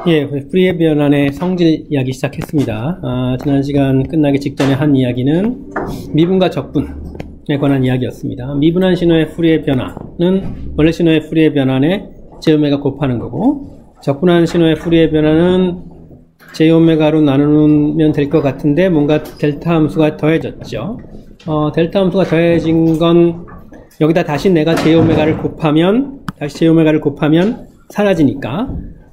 예, 프리의 변환의 성질 이야기 시작했습니다. 지난 시간 끝나기 직전에 한 이야기는 미분과 적분에 관한 이야기였습니다. 미분한 신호의 프리의 변화는 원래 신호의 프리의 변환에 제오메가 곱하는 거고, 적분한 신호의 프리의 변화는 제오메가로 나누면 될 것 같은데 뭔가 델타 함수가 더해졌죠. 델타 함수가 더해진 건 여기다 다시 내가 제오메가를 곱하면 사라지니까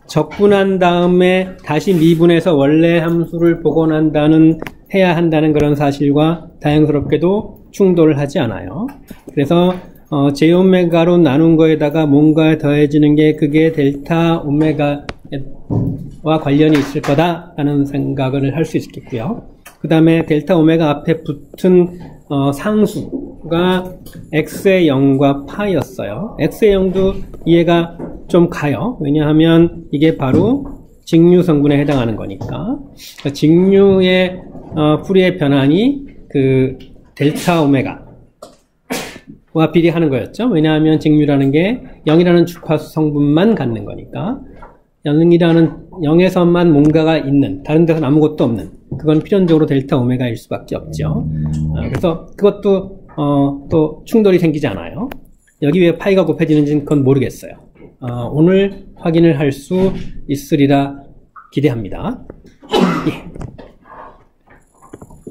적분한 다음에 다시 미분해서 원래 함수를 복원한다는 해야 한다는 그런 사실과 다행스럽게도 충돌을 하지 않아요. 그래서 제오메가로 나눈 거에다가 뭔가 더해지는 게 그게 델타 오메가와 관련이 있을 거다라는 생각을 할 수 있겠고요. 그 다음에 델타 오메가 앞에 붙은 상수가 x의 0과 파였어요. x의 0도 이해가 좀 가요. 왜냐하면 이게 바로 직류 성분에 해당하는 거니까. 직류의 풀이의 변환이 그 델타 오메가와 비례하는 거였죠. 왜냐하면 직류라는 게 0이라는 주파수 성분만 갖는 거니까. 0에서만 뭔가가 있는, 다른 데서는 아무것도 없는, 그건 필연적으로 델타 오메가일 수밖에 없죠. 그래서 그것도 또 충돌이 생기지 않아요. 여기 왜 파이가 곱해지는지는 그건 모르겠어요. 오늘 확인을 할 수 있으리라 기대합니다. 예.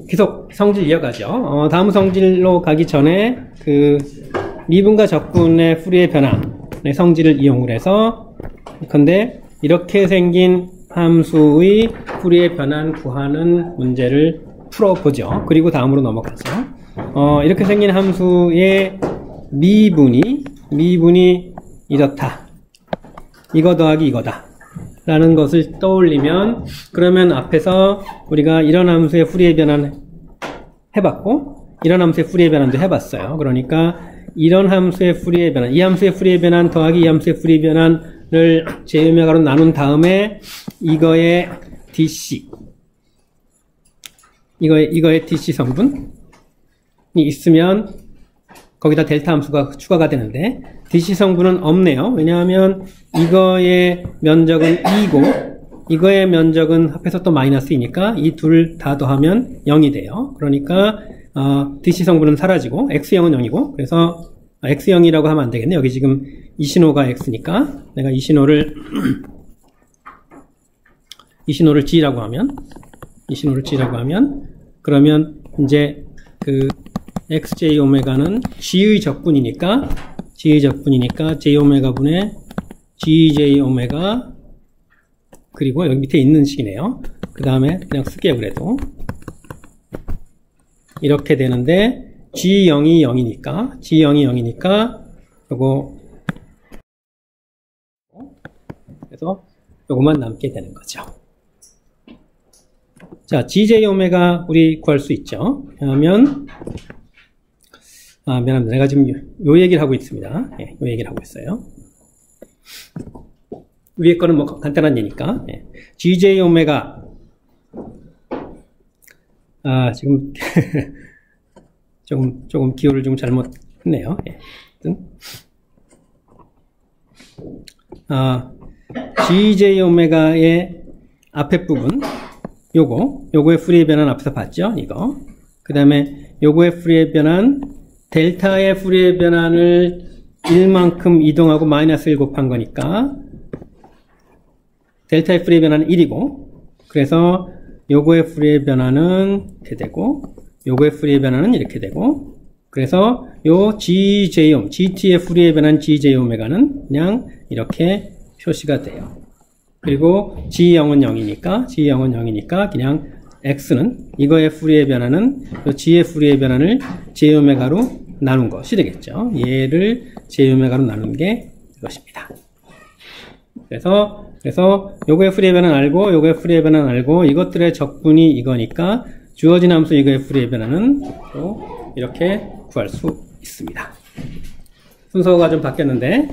계속 성질 이어가죠. 다음 성질로 가기 전에 그 미분과 적분의 풀이의 변환의 성질을 이용을 해서, 근데 이렇게 생긴 함수의 풀이의 변환 구하는 문제를 풀어보죠. 그리고 다음으로 넘어가죠. 이렇게 생긴 함수의 미분이 이렇다. 이거 더하기 이거다. 라는 것을 떠올리면, 그러면 앞에서 우리가 이런 함수의 풀이의 변환 해봤고, 이런 함수의 풀이의 변환도 해봤어요. 그러니까 이런 함수의 풀이의 변환, 이 함수의 풀이의 변환 더하기 이 함수의 풀이의 변환을 제오메가로 나눈 다음에 이거의 DC, 이거의 DC 성분이 있으면 거기다 델타 함수가 추가가 되는데, DC 성분은 없네요. 왜냐하면 이거의 면적은 2고 이거의 면적은 합해서 또 마이너스 2니까 이 둘 다 더하면 0이 돼요. 그러니까 DC 성분은 사라지고 X0은 0이고, 그래서 X0이라고 하면 안 되겠네. 여기 지금 이 신호가 X니까 내가 이 신호를 G라고 하면, 그러면 이제 그 XJ 오메가는 G의 적분이니까 J 오메가 분의 GJ 오메가, 그리고 여기 밑에 있는 식이네요. 그 다음에 그냥 쓸게요. 그래도 이렇게 되는데 G0이 0이니까 요거, 그래서 요것만 남게 되는 거죠. 자, GJ 오메가 우리 구할 수 있죠. 그러면 미안합니다. 내가 지금 요 얘기를 하고 있습니다. 예, 요 얘기를 하고 있어요. 위에 거는 뭐 간단한 예니까. 예. GJ 오메가. 지금 조금 기호를 좀 잘못했네요. 예. GJ 오메가의 앞에 부분, 요거의 프리의 변환 앞에서 봤죠? 이거. 그 다음에 요거의 프리의 변환, 델타의 프리의 변환을 1만큼 이동하고 마이너스 1 곱한 거니까 델타의 프리의 변환은 1이고, 그래서 요거의 프리의 변환은 이렇게 되고, 요거의 프리의 변환은 이렇게 되고, 그래서 요 GT의 프리의 변환 GJ 오메가는 그냥 이렇게 표시가 돼요. 그리고 G0은 0이니까 그냥 X는 이거의 풀이의 변화는 G의 풀이의 변환을 J오메가로 나눈 것이 되겠죠. 얘를 J오메가로 나눈 게 이것입니다. 그래서 요거의 풀이의 변환 알고, 요거의 풀이의 변환 알고, 이것들의 적분이 이거니까 주어진 함수 이거의 풀이의 변환은 또 이렇게 구할 수 있습니다. 순서가 좀 바뀌었는데,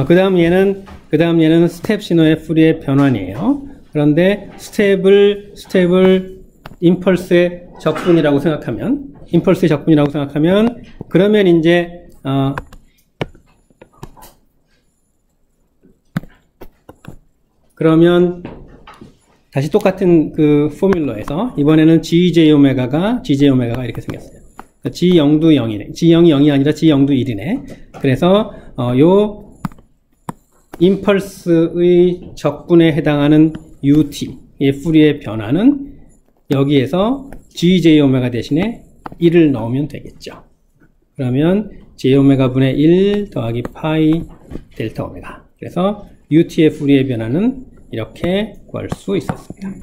그 다음 얘는 스텝 신호의 풀이의 변환이에요. 그런데 스텝을 임펄스의 적분이라고 생각하면, 그러면 이제 그러면 다시 똑같은 그 포뮬러에서 이번에는 GJ오메가가 이렇게 생겼어요. G0도 0이네. G0이 0이 아니라 G0도 1이네. 그래서 요 임펄스의 적분에 해당하는 UT의 풀이의 변화는 여기에서 GJ오메가 대신에 1을 넣으면 되겠죠. 그러면 J오메가 분의 1 더하기 파이 델타 오메가. 그래서 UT의 풀이의 변화는 이렇게 구할 수 있었습니다.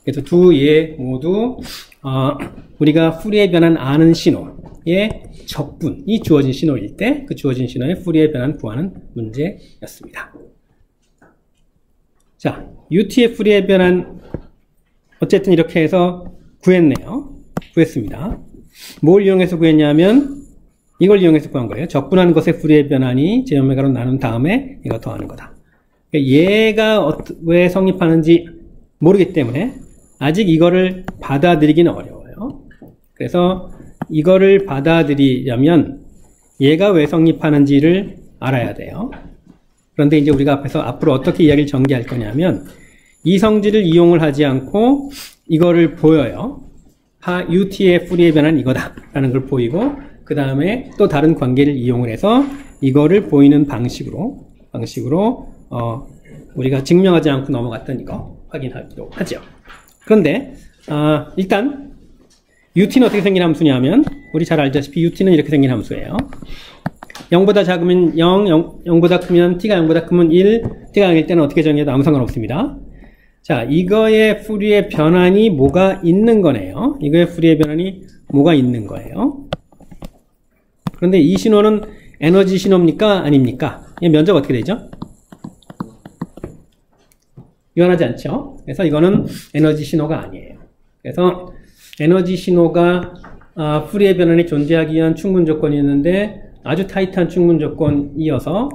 그래서 두 예 모두 우리가 풀이의 변화는 아는 신호의 적분이 주어진 신호일 때 그 주어진 신호의 풀이의 변화는 구하는 문제였습니다. 자, UT의 풀이의 변화는 어쨌든 이렇게 해서 구했습니다. 뭘 이용해서 구했냐면 이걸 이용해서 구한 거예요. 적분한 것의 풀이의 변환이 J오메가로 나눈 다음에 이거 더하는 거다. 얘가 왜 성립하는지 모르기 때문에 아직 이거를 받아들이기는 어려워요. 그래서 이거를 받아들이려면 얘가 왜 성립하는지를 알아야 돼요. 그런데 이제 우리가 앞으로 어떻게 이야기를 전개할 거냐면 이 성질을 이용을 하지 않고 이거를 보여요. UT의 풀이의 변화는 이거다 라는 걸 보이고 그 다음에 또 다른 관계를 이용을 해서 이거를 보이는 방식으로 우리가 증명하지 않고 넘어갔던 이거 확인하기로 하죠. 그런데 일단 UT는 어떻게 생긴 함수냐면 우리 잘 알다시피 UT는 이렇게 생긴 함수예요. 0보다 작으면 0, 0보다 크면 T가 0보다 크면 1, T가 0일 때는 어떻게 정해도 아무 상관없습니다. 자, 이거의 풀이의 변환이 뭐가 있는 거네요. 이거의 풀이의 변환이 뭐가 있는 거예요. 그런데 이 신호는 에너지 신호입니까? 아닙니까? 이 면적 어떻게 되죠? 유한하지 않죠? 그래서 이거는 에너지 신호가 아니에요. 그래서 에너지 신호가 풀이의 변환이 존재하기 위한 충분 조건이 있는데 아주 타이트한 충분 조건이어서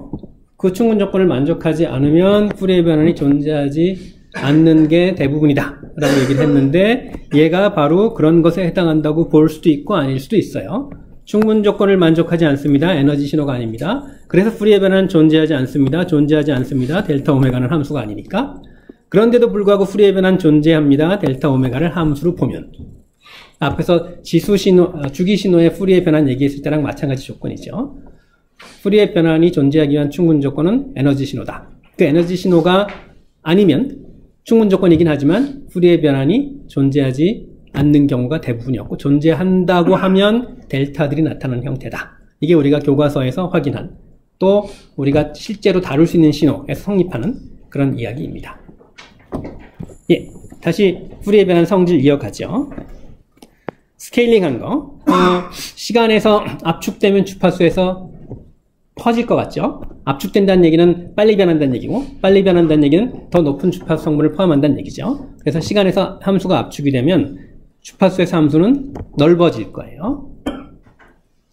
그 충분 조건을 만족하지 않으면 풀이의 변환이 존재하지 않는 게 대부분이다 라고 얘기를 했는데 얘가 바로 그런 것에 해당한다고 볼 수도 있고 아닐 수도 있어요. 충분 조건을 만족하지 않습니다. 에너지 신호가 아닙니다. 그래서 풀이의 변환은 존재하지 않습니다. 델타 오메가는 함수가 아니니까. 그런데도 불구하고 풀이의 변환은 존재합니다. 델타 오메가를 함수로 보면. 앞에서 주기 신호의 풀이의 변환 얘기했을 때랑 마찬가지 조건이죠. 풀이의 변환이 존재하기 위한 충분 조건은 에너지 신호다. 그 에너지 신호가 아니면 충분 조건이긴 하지만 풀이의 변환이 존재하지 않는 경우가 대부분이었고 존재한다고 하면 델타들이 나타나는 형태다. 이게 우리가 교과서에서 확인한 또 우리가 실제로 다룰 수 있는 신호에서 성립하는 그런 이야기입니다. 예, 다시 풀이의 변환 성질 이어가죠. 스케일링한 거. 시간에서 압축되면 주파수에서 퍼질 것 같죠? 압축된다는 얘기는 빨리 변한다는 얘기고 빨리 변한다는 얘기는 더 높은 주파수 성분을 포함한다는 얘기죠. 그래서 시간에서 함수가 압축이 되면 주파수에서 함수는 넓어질 거예요.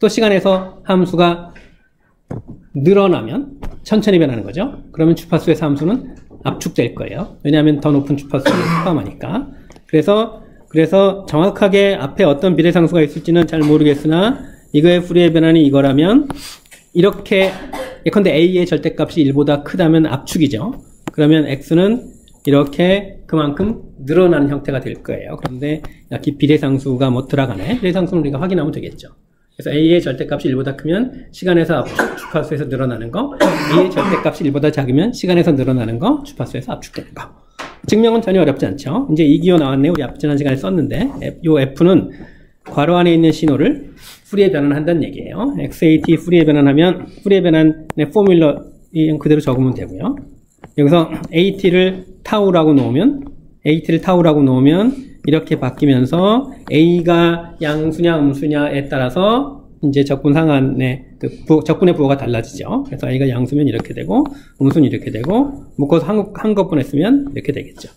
또 시간에서 함수가 늘어나면 천천히 변하는 거죠. 그러면 주파수에서 함수는 압축될 거예요. 왜냐하면 더 높은 주파수를 포함하니까. 그래서 정확하게 앞에 어떤 비례상수가 있을지는 잘 모르겠으나 이거의 풀이의 변환이 이거라면 이렇게 예컨대 A의 절대값이 1보다 크다면 압축이죠. 그러면 X는 이렇게 그만큼 늘어나는 형태가 될 거예요. 그런데 여기 비례상수가 뭐 들어가네. 비례상수는 우리가 확인하면 되겠죠. 그래서 A의 절대값이 1보다 크면 시간에서 압축, 주파수에서 늘어나는 거. B의 절대값이 1보다 작으면 시간에서 늘어나는 거, 주파수에서 압축되는 거. 증명은 전혀 어렵지 않죠. 이제 이 기호 나왔네요. 우리 지난 시간에 썼는데 요 F는 괄호 안에 있는 신호를 풀이의 변환한다는 얘기예요. XAT 풀이의 변환하면 풀이의 변환의 포뮬러 그대로 적으면 되고요. 여기서 AT를 타우라고 놓으면 이렇게 바뀌면서 A가 양수냐 음수냐에 따라서 이제 적분 상한의 적분의 부호가 달라지죠. 그래서 A가 양수면 이렇게 되고 음수는 이렇게 되고 묶어서 한꺼번에 했으면 이렇게 되겠죠.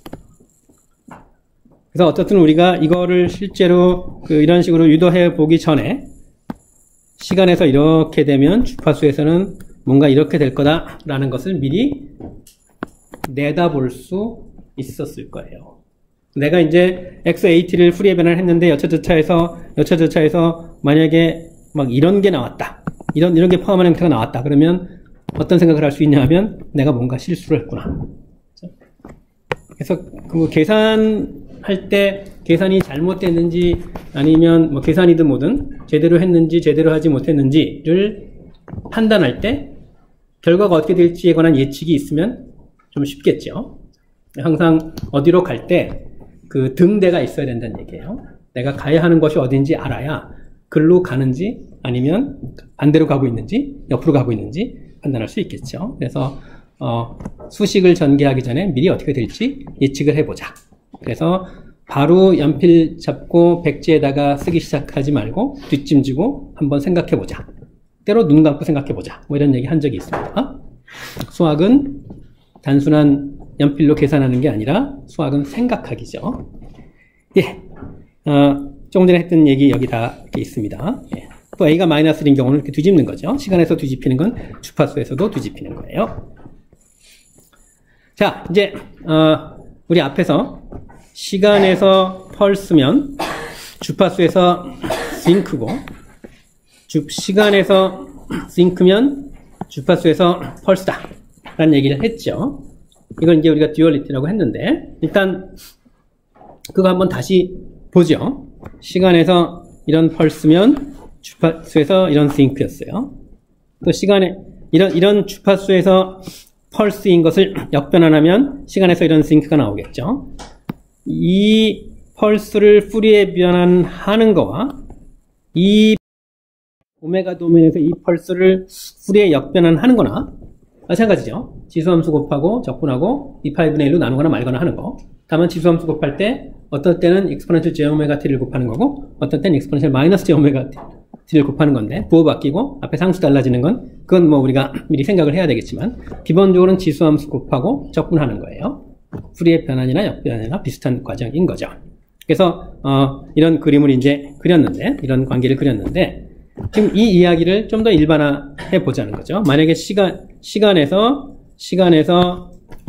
그래서 어쨌든 우리가 이거를 실제로 이런 식으로 유도해 보기 전에 시간에서 이렇게 되면 주파수에서는 뭔가 이렇게 될 거다라는 것을 미리 내다볼 수 있었을 거예요. 내가 이제 XAT를 풀이의 변환을 했는데 여차저차해서 만약에 막 이런 게 나왔다. 이런 게 포함한 형태가 나왔다. 그러면 어떤 생각을 할 수 있냐 하면 내가 뭔가 실수를 했구나. 그래서 그 계산할 때 계산이 잘못됐는지 아니면 뭐 계산이든 뭐든 제대로 했는지 제대로 하지 못했는지를 판단할 때 결과가 어떻게 될지에 관한 예측이 있으면 좀 쉽겠죠. 항상 어디로 갈 때 그 등대가 있어야 된다는 얘기예요. 내가 가야 하는 것이 어딘지 알아야 글로 가는지 아니면 반대로 가고 있는지 옆으로 가고 있는지 판단할 수 있겠죠. 그래서 수식을 전개하기 전에 미리 어떻게 될지 예측을 해보자. 그래서 바로 연필 잡고 백지에다가 쓰기 시작하지 말고 뒷짐지고 한번 생각해보자. 때로 눈 감고 생각해보자. 뭐 이런 얘기 한 적이 있습니다. 수학은 단순한 연필로 계산하는 게 아니라 수학은 생각하기죠. 예, 조금 전에 했던 얘기 여기 다 이렇게 있습니다. 예. 또 a가 마이너스 1인 경우는 이렇게 뒤집는 거죠. 시간에서 뒤집히는 건 주파수에서도 뒤집히는 거예요. 자, 이제 우리 앞에서 시간에서 펄스면 주파수에서 싱크고 시간에서 싱크면 주파수에서 펄스다 라는 얘기를 했죠. 이걸 이제 우리가 듀얼리티라고 했는데 일단 그거 한번 다시 보죠. 시간에서 이런 펄스면 주파수에서 이런 싱크였어요. 또 시간에 이런 주파수에서 펄스인 것을 역변환하면 시간에서 이런 싱크가 나오겠죠. 이 펄스를 푸리에 변환하는 거와 이 오메가 도면에서 이 펄스를 푸리에 역변환하는 거나 마찬가지죠. 지수함수 곱하고 적분하고 2파이분의 1로 나누거나 말거나 하는 거. 다만 지수함수 곱할 때 어떤 때는 exponential j t를 곱하는 거고 어떤 때는 exponential 마이너스 j t를 곱하는 건데 부호 바뀌고 앞에 상수 달라지는 건 그건 뭐 우리가 미리 생각을 해야 되겠지만 기본적으로는 지수함수 곱하고 적분하는 거예요. 푸리의 변환이나 역변환이나 비슷한 과정인 거죠. 그래서 이런 그림을 이제 그렸는데 이런 관계를 그렸는데 지금 이 이야기를 좀 더 일반화해 보자는 거죠. 만약에 시간에서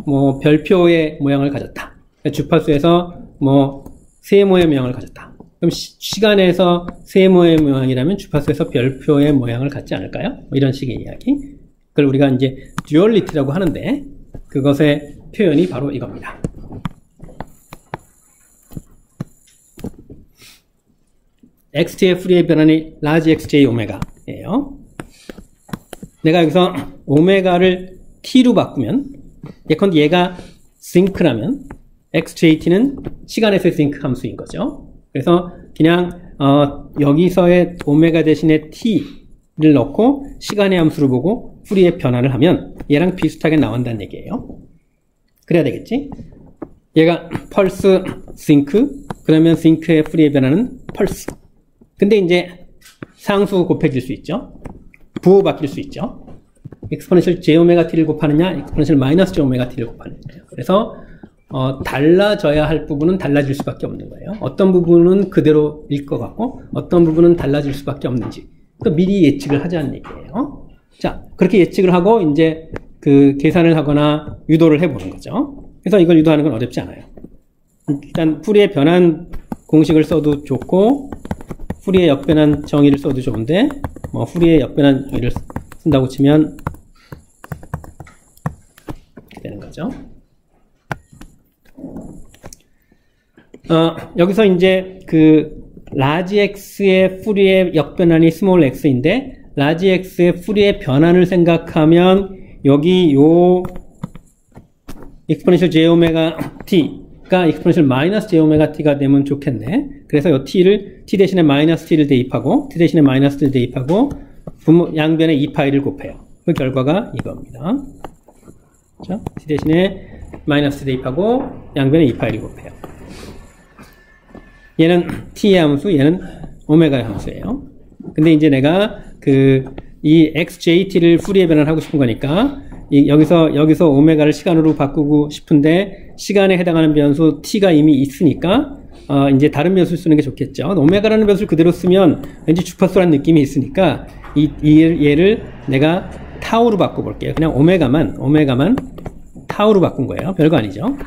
뭐 별표의 모양을 가졌다. 주파수에서 뭐 세모의 모양을 가졌다. 그럼 시간에서 세모의 모양이라면 주파수에서 별표의 모양을 갖지 않을까요? 뭐 이런 식의 이야기. 그걸 우리가 이제 듀얼리티라고 하는데 그것의 표현이 바로 이겁니다. xt의 푸리에 변환이 라지 xj 오메가예요. 내가 여기서 오메가를 t로 바꾸면 예컨대 얘가 싱크라면 xjt는 시간에서의 싱크 함수인 거죠. 그래서 그냥 여기서의 오메가 대신에 t를 넣고 시간의 함수를 보고 푸리의 변환을 하면 얘랑 비슷하게 나온다는 얘기예요. 그래야 되겠지? 얘가 펄스 싱크 그러면 싱크의 푸리의 변환은 펄스. 근데 이제 상수 곱해질 수 있죠. 부호 바뀔 수 있죠. exponential j t를 곱하느냐, exponential 마이너스 j t를 곱하느냐. 그래서 달라져야 할 부분은 달라질 수밖에 없는 거예요. 어떤 부분은 그대로일 것 같고 어떤 부분은 달라질 수밖에 없는지 또 미리 예측을 하자는 얘기예요. 자, 그렇게 예측을 하고 이제 그 계산을 하거나 유도를 해보는 거죠. 그래서 이걸 유도하는 건 어렵지 않아요. 일단 푸리의 변환 공식을 써도 좋고 푸리의 역변환 정의를 써도 좋은데 뭐 푸리의 역변환 정의를 쓴다고 치면 이렇게 되는 거죠. 여기서 이제 그 라지 x의 푸리의 역변환이 스몰 x인데 라지 x의 푸리의 변환을 생각하면 여기 요 exponential j t가 exponential 마이너스 j t가 되면 좋겠네. 그래서 요 t를 t 대신에 마이너스 t를 대입하고 t 대신에 마이너스 t를 대입하고 양변에 2파이를 곱해요. 그 결과가 이겁니다. 그렇죠? t 대신에 마이너스 대입하고 양변에 2파이를 곱해요. 얘는 t의 함수, 얘는 오메가의 함수예요. 근데 이제 내가 이 xjt를 푸리에 변환하고 싶은 거니까 여기서 오메가를 시간으로 바꾸고 싶은데 시간에 해당하는 변수 t가 이미 있으니까 이제 다른 변수를 쓰는 게 좋겠죠. 오메가라는 변수를 그대로 쓰면 왠지 주파수라는 느낌이 있으니까 얘를 내가 타우로 바꿔볼게요. 그냥 오메가만 타우로 바꾼 거예요. 별거 아니죠.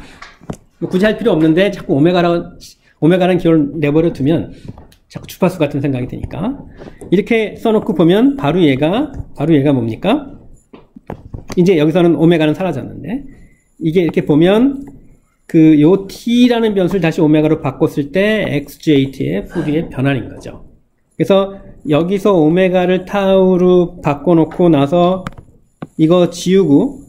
굳이 할 필요 없는데 자꾸 오메가라는 기호를 내버려 두면 자꾸 주파수 같은 생각이 드니까 이렇게 써놓고 보면 바로 얘가 뭡니까? 이제 여기서는 오메가는 사라졌는데 이게 이렇게 보면 요 t라는 변수를 다시 오메가로 바꿨을 때 xjt의 풀이의 변환인 거죠. 그래서 여기서 오메가를 타우로 바꿔놓고 나서 이거 지우고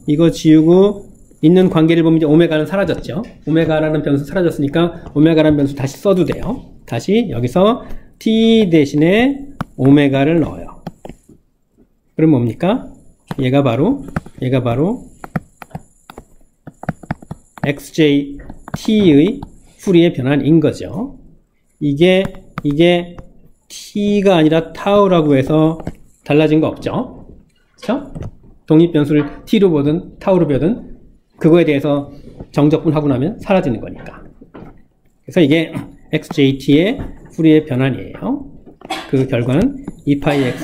있는 관계를 보면 이제 오메가는 사라졌죠. 오메가라는 변수 사라졌으니까 오메가라는 변수 다시 써도 돼요. 다시 여기서 t 대신에 오메가를 넣어요. 그럼 뭡니까? 얘가 바로 xjt의 풀이의 변환인 거죠. 이게 t가 아니라 타우라고 해서 달라진 거 없죠? 그렇죠? 독립변수를 t로 보든 타우로 보든 그거에 대해서 정적분하고 나면 사라지는 거니까. 그래서 이게 xjt의 풀이의 변환이에요. 그 결과는 2πx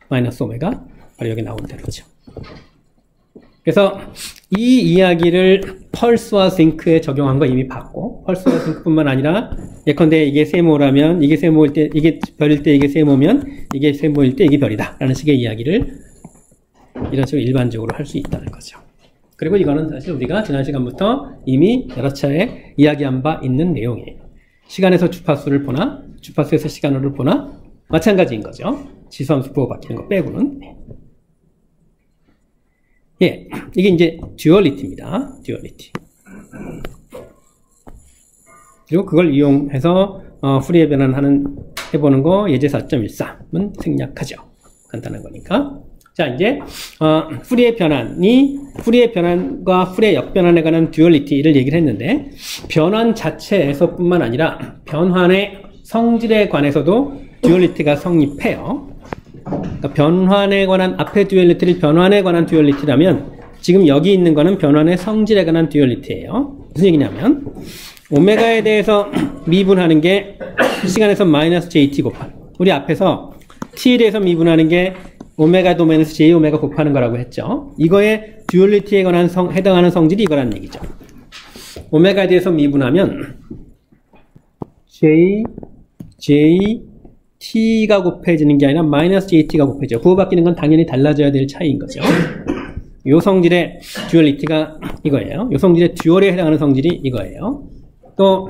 마이너스 오메가 바로 여기 나온 대로죠. 그래서 이 이야기를 펄스와 싱크에 적용한 거 이미 봤고, 펄스와 싱크뿐만 아니라 예컨대 이게 세모라면 이게 세모일 때 이게 별일 때 이게 세모면 이게 세모일 때 이게 별이다 라는 식의 이야기를 이런 식으로 일반적으로 할 수 있다는 거죠. 그리고 이거는 사실 우리가 지난 시간부터 이미 여러 차례 이야기한 바 있는 내용이에요. 시간에서 주파수를 보나 주파수에서 시간으로 보나 마찬가지인 거죠. 지수함수 부호 바뀌는 거 빼고는. 예, 이게 이제 듀얼리티입니다. 듀얼리티. 그리고 그걸 이용해서 풀이의 변환하는 해보는 거 예제 4.13은 생략하죠. 간단한 거니까. 자, 이제 풀이의 변환과 풀이의 역변환에 관한 듀얼리티를 얘기를 했는데, 변환 자체에서뿐만 아니라 변환의 성질에 관해서도 듀얼리티가 성립해요. 그러니까 변환에 관한 앞에 듀얼리티를 변환에 관한 듀얼리티라면 지금 여기 있는 거는 변환의 성질에 관한 듀얼리티예요. 무슨 얘기냐면 오메가에 대해서 미분하는 게 시간에서 마이너스 jt 곱하는, 우리 앞에서 t에 대해서 미분하는 게 오메가 도메인에서 j 오메가 곱하는 거라고 했죠. 이거의 듀얼리티에 관한 해당하는 성질이 이거란 얘기죠. 오메가에 대해서 미분하면 t가 곱해지는 게 아니라 마이너스 jt가 곱해져요. 부호 바뀌는 건 당연히 달라져야 될 차이인 거죠. 요 성질의 듀얼리티가 이거예요. 요 성질의 듀얼에 해당하는 성질이 이거예요. 또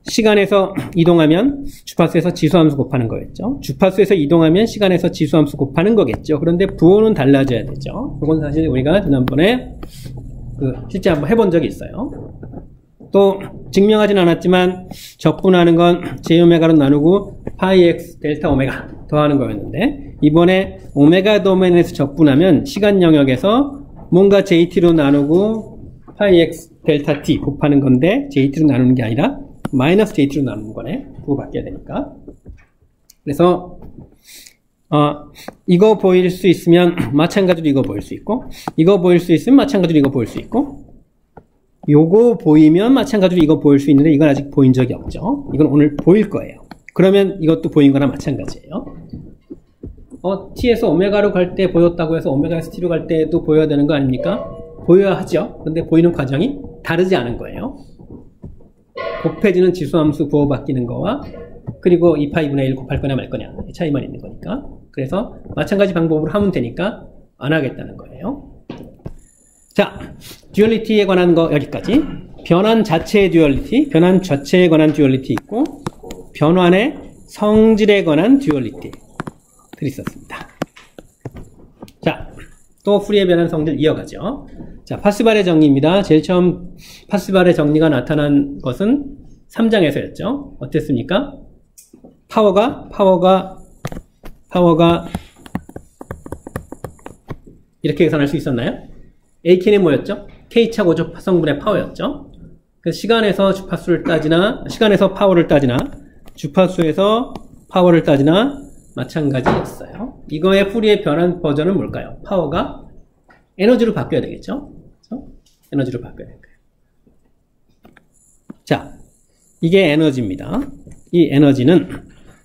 시간에서 이동하면 주파수에서 지수함수 곱하는 거겠죠. 주파수에서 이동하면 시간에서 지수함수 곱하는 거겠죠. 그런데 부호는 달라져야 되죠. 이건 사실 우리가 지난번에 실제 한번 해본 적이 있어요. 또 증명하진 않았지만 적분하는 건 j오메가로 나누고 파이x 델타 오메가 더하는 거였는데, 이번에 오메가 도메인에서 적분하면 시간 영역에서 뭔가 jt로 나누고 파이x 델타 t 곱하는 건데 jt로 나누는 게 아니라 마이너스 jt로 나누는 거네. 부호 바뀌어야 되니까. 그래서 이거 보일 수 있으면 마찬가지로 이거 보일 수 있고, 이거 보일 수 있으면 마찬가지로 이거 보일 수 있고, 요거 보이면 마찬가지로 이거 보일 수 있는데 이건 아직 보인 적이 없죠. 이건 오늘 보일 거예요. 그러면 이것도 보인 거나 마찬가지예요. t에서 오메가로 갈 때 보였다고 해서 오메가에서 t로 갈 때도 보여야 되는 거 아닙니까? 보여야 하죠. 근데 보이는 과정이 다르지 않은 거예요. 곱해지는 지수함수 부호 바뀌는 거와 그리고 2파이분의 1 곱할 거냐 말 거냐 차이만 있는 거니까. 그래서 마찬가지 방법으로 하면 되니까 안 하겠다는 거예요. 자, 듀얼리티에 관한 거 여기까지. 변환 자체의 듀얼리티, 변환 자체에 관한 듀얼리티 있고, 변환의 성질에 관한 듀얼리티들이 있었습니다. 자, 또 풀이의 변환 성질 이어가죠. 자, 파스발의 정리입니다. 제일 처음 파스발의 정리가 나타난 것은 3장에서였죠. 어땠습니까? 파워가 이렇게 계산할 수 있었나요? A키는 뭐였죠? K차 고조 성분의 파워였죠. 그래서 시간에서 주파수를 따지나, 시간에서 파워를 따지나, 주파수에서 파워를 따지나 마찬가지였어요. 이거의 풀이의 변환 버전은 뭘까요? 파워가 에너지로 바뀌어야 되겠죠? 그래서 에너지로 바뀌어야 될 거예요. 자, 이게 에너지입니다. 이 에너지는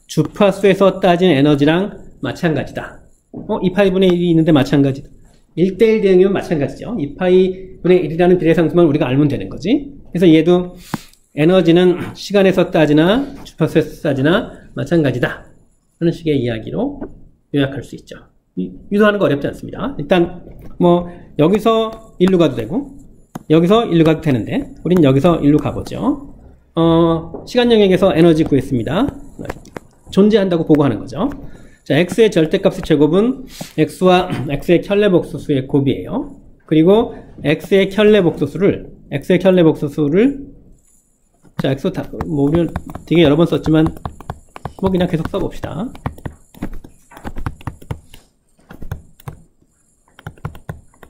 주파수에서 따진 에너지랑 마찬가지다. 2파이분의 1이 있는데 마찬가지다. 1대1 대응이면 마찬가지죠. 2파이분의 1이라는 비례상수만 우리가 알면 되는 거지. 그래서 얘도 에너지는 시간에서 따지나 주파수에서 따지나 마찬가지다 하는 식의 이야기로 요약할 수 있죠. 유도하는 거 어렵지 않습니다. 일단 뭐 여기서 1로 가도 되고 여기서 일로 가도 되는데 우린 여기서 일로 가보죠. 시간 영역에서 에너지 구했습니다. 존재한다고 보고하는 거죠. 자, x의 절대값의 제곱은 x와 x의 켤레 복소수의 곱이에요. 그리고 x의 켤레 복소수를 자, x 뭐 우리 되게 여러 번 썼지만 뭐 그냥 계속 써봅시다.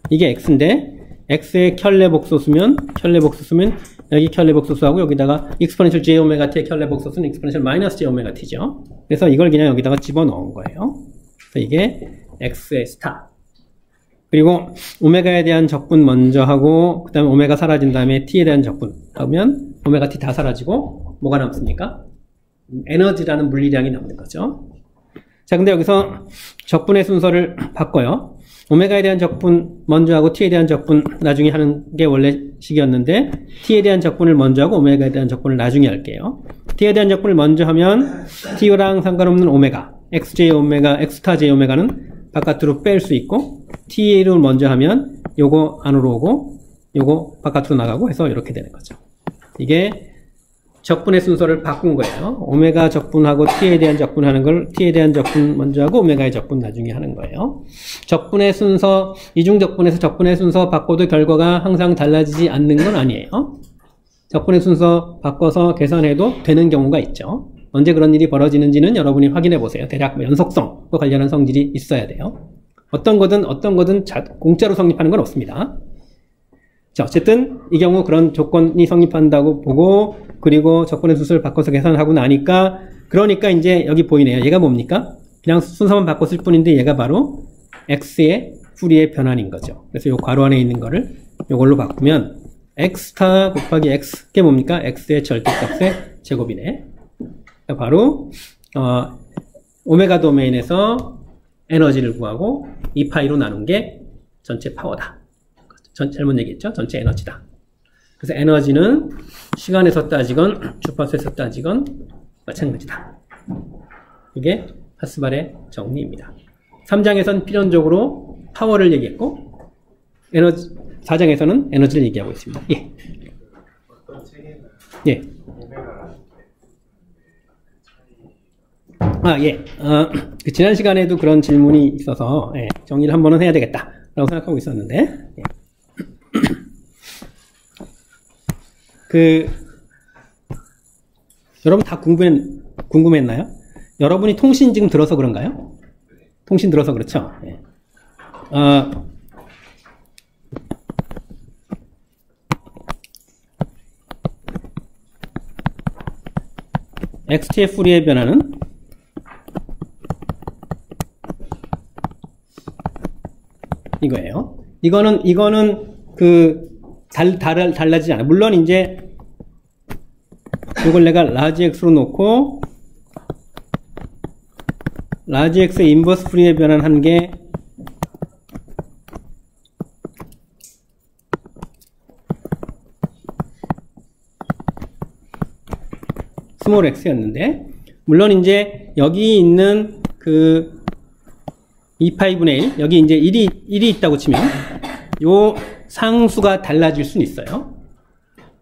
이게 x인데 x의 켤레 복소수면 여기 켤레 복소수하고 여기다가 exponential j 오메가 t의 켤레 복소수는 exponential 마이너스 j 오메가 t죠. 그래서 이걸 그냥 여기다가 집어넣은 거예요. 그래서 이게 x의 스타. 그리고 오메가에 대한 적분 먼저 하고 그 다음에 오메가 사라진 다음에 t에 대한 적분 하면 오메가 t 다 사라지고 뭐가 남습니까? 에너지라는 물리량이 남는 거죠. 자, 근데 여기서 적분의 순서를 바꿔요. 오메가에 대한 적분 먼저 하고 t에 대한 적분 나중에 하는 게 원래 식이었는데 t에 대한 적분을 먼저 하고 오메가에 대한 적분을 나중에 할게요. t에 대한 적분을 먼저 하면 t랑 상관없는 오메가, xj 오메가, x타 j 오메가는 바깥으로 뺄 수 있고 t를 먼저 하면 요거 안으로 오고 요거 바깥으로 나가고 해서 이렇게 되는 거죠. 이게 적분의 순서를 바꾼 거예요. 오메가 적분하고 t에 대한 적분하는 걸 t에 대한 적분 먼저 하고 오메가의 적분 나중에 하는 거예요. 적분의 순서, 이중 적분에서 적분의 순서 바꿔도 결과가 항상 달라지지 않는 건 아니에요. 적분의 순서 바꿔서 계산해도 되는 경우가 있죠. 언제 그런 일이 벌어지는지는 여러분이 확인해 보세요. 대략 연속성과 관련한 성질이 있어야 돼요. 어떤 거든 공짜로 성립하는 건 없습니다. 자, 어쨌든 이 경우 그런 조건이 성립한다고 보고 그리고 적분의 순서를 바꿔서 계산하고 나니까 그러니까 이제 여기 보이네요. 얘가 뭡니까? 그냥 순서만 바꿨을 뿐인데 얘가 바로 x의 풀이의 변환인 거죠. 그래서 요 괄호 안에 있는 거를 요걸로 바꾸면 x타 곱하기 x 그게 뭡니까? x의 절대값의 제곱이네. 바로 오메가 도메인에서 에너지를 구하고 2파이로 나눈 게 전체 파워다. 잘못 얘기했죠? 전체 에너지다. 그래서 에너지는 시간에서 따지건 주파수에서 따지건 마찬가지다. 이게 하스발의 정리입니다. 3장에서는 필연적으로 파워를 얘기했고 4장에서는 에너지를 얘기하고 있습니다. 예. 예. 예. 지난 시간에도 그런 질문이 있어서 예, 정리를 한 번은 해야 되겠다라고 생각하고 있었는데 예. 여러분 다 궁금했나요? 여러분이 통신 지금 들어서 그런가요? 통신 들어서 그렇죠? 예. XT의 풀이의 변화는 이거예요. 이거는 달라지지 않아요. 물론 이제 이걸 내가 라지 x로 놓고 라지 x의 인버스 풀이의 변환하는 게 스몰 x였는데 물론 이제 여기 있는 2파이분의 1 여기 이제 1이 있다고 치면 요 상수가 달라질 수는 있어요.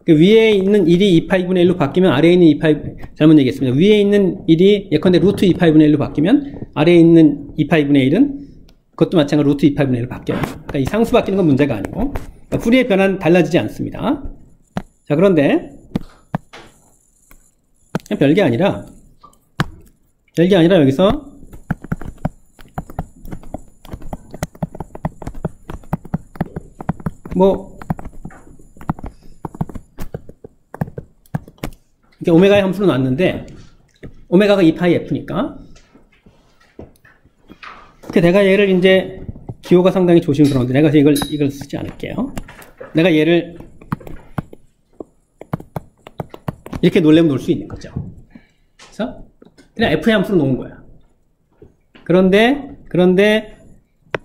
그 위에 있는 1이 2파이분의 1로 바뀌면 아래에 있는 2파이 잘못 얘기했습니다. 위에 있는 1이 예컨대 루트 2파이분의 1로 바뀌면 아래에 있는 2파이분의 1은 그것도 마찬가지로 루트 2파이분의 1로 바뀌어요. 그러니까 이 상수 바뀌는 건 문제가 아니고 그러니까 풀이의 변화는 달라지지 않습니다. 자, 그런데 별게 아니라 여기서 이렇게 오메가의 함수로 놨는데 오메가가 2파이 f니까 내가 얘를 이제 기호가 상당히 조심스러운데 내가 이걸 쓰지 않을게요. 내가 얘를 이렇게 놓으려면 놓을 수 있는 거죠. 그래서 그냥 f의 함수로 놓은 거야. 그런데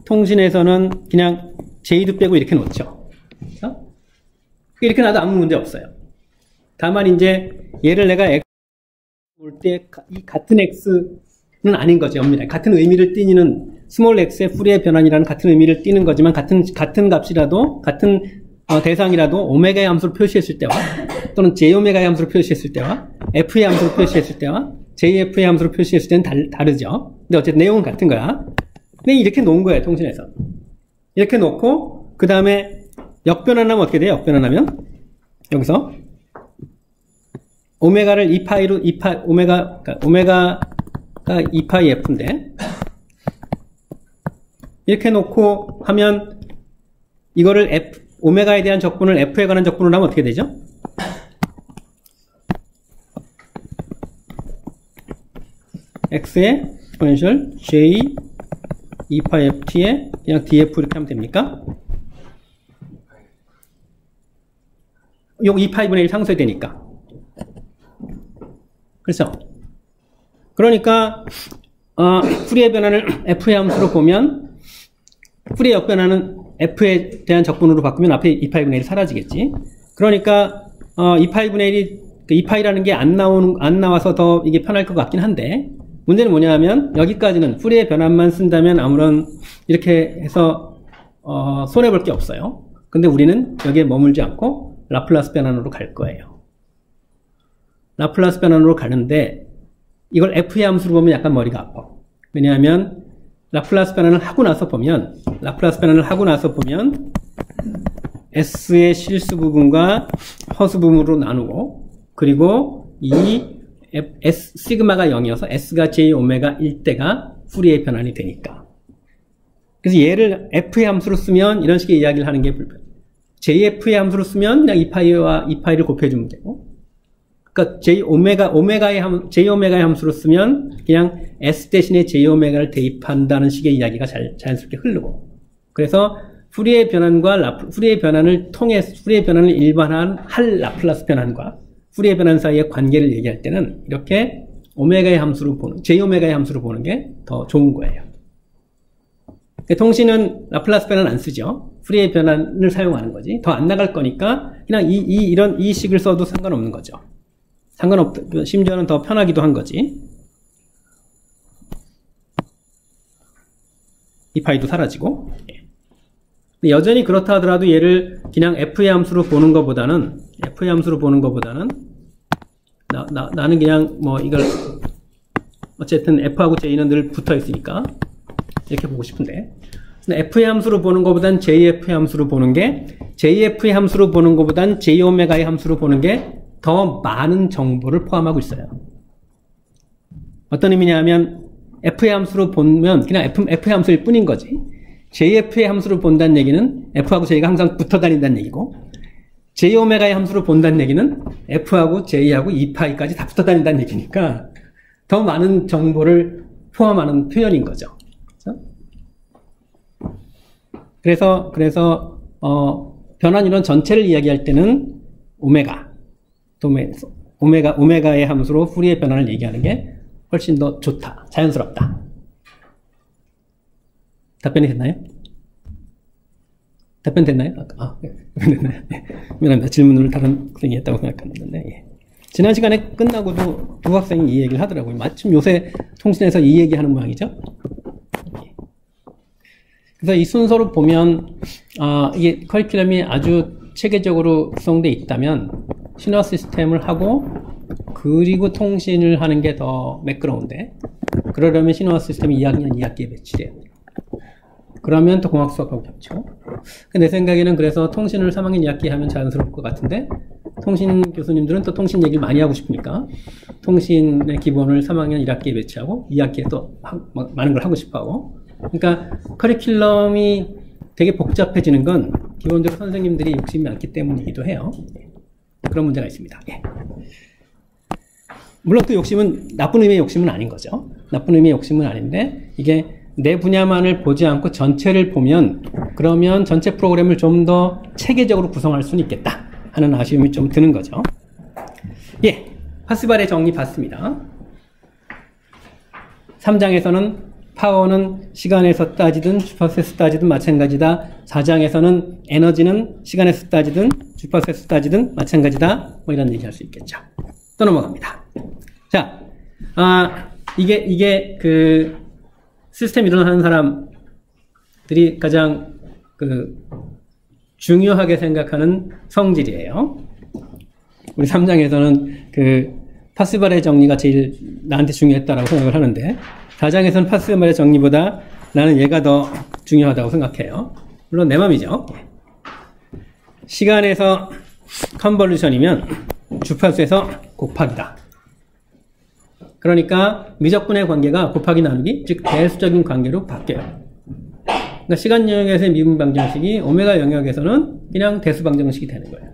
통신에서는 그냥 j도 빼고 이렇게 놓죠. 그래서 이렇게 놔도 아무 문제 없어요. 다만 이제 얘를 내가 x 볼 때 이 같은 x는 아닌 거죠. 같은 의미를 띠는 스몰 x의 풀이의 변환이라는 같은 의미를 띠는 거지만 같은 값이라도 같은 대상이라도 오메가의 함수로 표시했을 때와 또는 J오메가의 함수로 표시했을 때와 F의 함수로 표시했을 때와 JF의 함수로 표시했을 때는 다르죠. 근데 어쨌든 내용은 같은 거야. 근데 이렇게 놓은 거예요, 통신에서. 이렇게 놓고 그 다음에 역변환하면 어떻게 돼요? 역변환하면 여기서 오메가를 2파이로 오메가가 2파이 F인데 이렇게 놓고 하면 이거를 오메가에 대한 적분을 F에 관한 적분을 하면 어떻게 되죠? X의 exponential J 2파이 FT에 그냥 DF 이렇게 하면 됩니까? 요 2파이분의 1 상쇄 되니까. 그렇죠? 그러니까 풀이의 변환을 F의 함수로 보면 풀이의 역변환은 F에 대한 적분으로 바꾸면 앞에 2파이분의 1이 사라지겠지. 그러니까 2파이분의 1이 2파이라는 게 안 나와서 더 이게 편할 것 같긴 한데 문제는 뭐냐 하면 여기까지는 풀이의 변환만 쓴다면 아무런 이렇게 해서 손해볼 게 없어요. 근데 우리는 여기에 머물지 않고 라플라스 변환으로 갈 거예요. 라플라스 변환으로 가는데 이걸 F의 함수로 보면 약간 머리가 아파. 왜냐하면 라플라스 변환을 하고 나서 보면 S의 실수 부분과 허수 부분으로 나누고 그리고 이 시그마가 0이어서 S가 J 오메가 1대가 풀이의 변환이 되니까. 그래서 얘를 F의 함수로 쓰면 이런 식의 이야기를 하는 게 불편. JF의 함수로 쓰면 그냥 2파이와 2파이를 곱해주면 되고. 그러니까 J 오메가의 함수로 쓰면 그냥 S 대신에 J 오메가를 대입한다는 식의 이야기가 자연스럽게 흐르고. 그래서 풀이의 변환을 일반화한 할 라플라스 변환과 풀이의 변환 사이의 관계를 얘기할 때는 이렇게 J 오메가의 함수로 보는 게 더 좋은 거예요. 통신은 라플라스 변환 안 쓰죠. 풀이의 변환을 사용하는 거지. 더 안 나갈 거니까 그냥 이 식을 써도 상관없는 거죠. 심지어는 더 편하기도 한 거지. 이 파이도 사라지고. 근데 여전히 그렇다 하더라도 얘를 그냥 F의 함수로 보는 것보다는 나는 그냥 이걸 어쨌든 F하고 J는 늘 붙어 있으니까 이렇게 보고 싶은데 F의 함수로 보는 것보단 JF의 함수로 보는 게 JF의 함수로 보는 것보단 J오메가의 함수로 보는 게 더 많은 정보를 포함하고 있어요. 어떤 의미냐 하면 F의 함수로 보면 그냥 F의 함수일 뿐인 거지. JF의 함수로 본다는 얘기는 F하고 J가 항상 붙어 다닌다는 얘기고 J오메가의 함수로 본다는 얘기는 F하고 J하고 2파이까지 다 붙어 다닌다는 얘기니까 더 많은 정보를 포함하는 표현인 거죠. 그래서 변환 이론 전체를 이야기할 때는 오메가의 함수로 풀이의 변환을 얘기하는 게 훨씬 더 좋다. 자연스럽다. 답변이 됐나요? 답변 됐나요? 됐나요? 네. 미안합니다. 질문을 다른 학생이 했다고 생각했는데, 예. 지난 시간에 끝나고도 두 학생이 이 얘기를 하더라고요. 마침 요새 통신에서 이 얘기 하는 모양이죠? 그래서 이 순서로 보면, 이게 커리큘럼이 아주 체계적으로 구성되어 있다면, 신화 시스템을 하고, 그리고 통신을 하는 게 더 매끄러운데, 그러려면 신화 시스템이 2학년 2학기에 배치돼요. 그러면 또 공학 수학하고 겹쳐. 내 생각에는 그래서 통신을 3학년 2학기에 하면 자연스러울 것 같은데, 통신 교수님들은 또 통신 얘기를 많이 하고 싶으니까, 통신의 기본을 3학년 1학기에 배치하고, 2학기에 또 많은 걸 하고 싶어 하고, 그러니까 커리큘럼이 되게 복잡해지는 건 기본적으로 선생님들이 욕심이 많기 때문이기도 해요. 그런 문제가 있습니다. 예. 물론 또 욕심은 나쁜 의미의 욕심은 아닌 거죠. 나쁜 의미의 욕심은 아닌데 이게 내 분야만을 보지 않고 전체를 보면 그러면 전체 프로그램을 좀 더 체계적으로 구성할 수는 있겠다 하는 아쉬움이 좀 드는 거죠. 예, 파스발의 정리 봤습니다. 3장에서는 파워는 시간에서 따지든 주파수에서 따지든 마찬가지다. 4장에서는 에너지는 시간에서 따지든 주파수에서 따지든 마찬가지다. 뭐 이런 얘기 할 수 있겠죠. 또 넘어갑니다. 자, 이게 그 시스템 이론하는 사람들이 가장 중요하게 생각하는 성질이에요. 우리 3장에서는 그 파스발의 정리가 제일 나한테 중요했다라고 생각을 하는데 4장에서는 파스발의 정리보다 나는 얘가 더 중요하다고 생각해요. 물론 내 맘이죠. 시간에서 컨볼루션이면 주파수에서 곱하기다. 그러니까 미적분의 관계가 곱하기 나누기, 즉 대수적인 관계로 바뀌어요. 그러니까 시간 영역에서의 미분 방정식이 오메가 영역에서는 그냥 대수 방정식이 되는 거예요.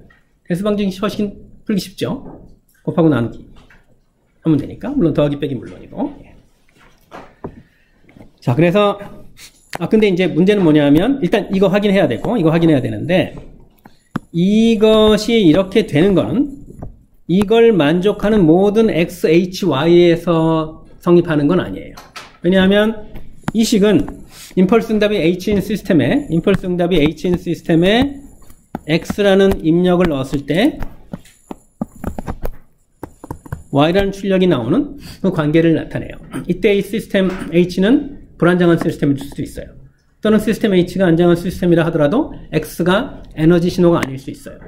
대수 방정식이 훨씬 풀기 쉽죠. 곱하고 나누기 하면 되니까. 물론 더하기 빼기 물론이고. 자, 그래서 근데 이제 문제는 뭐냐면 일단 이거 확인해야 되고 이거 확인해야 되는데 이것이 이렇게 되는 거는 이걸 만족하는 모든 x, h, y에서 성립하는 건 아니에요. 왜냐하면 이 식은 임펄스 응답이 h인 시스템에 x라는 입력을 넣었을 때 y라는 출력이 나오는 그 관계를 나타내요. 이때 이 시스템 h는 불안정한 시스템일 수도 있어요. 또는 시스템 h가 안정한 시스템이라 하더라도 x가 에너지 신호가 아닐 수 있어요.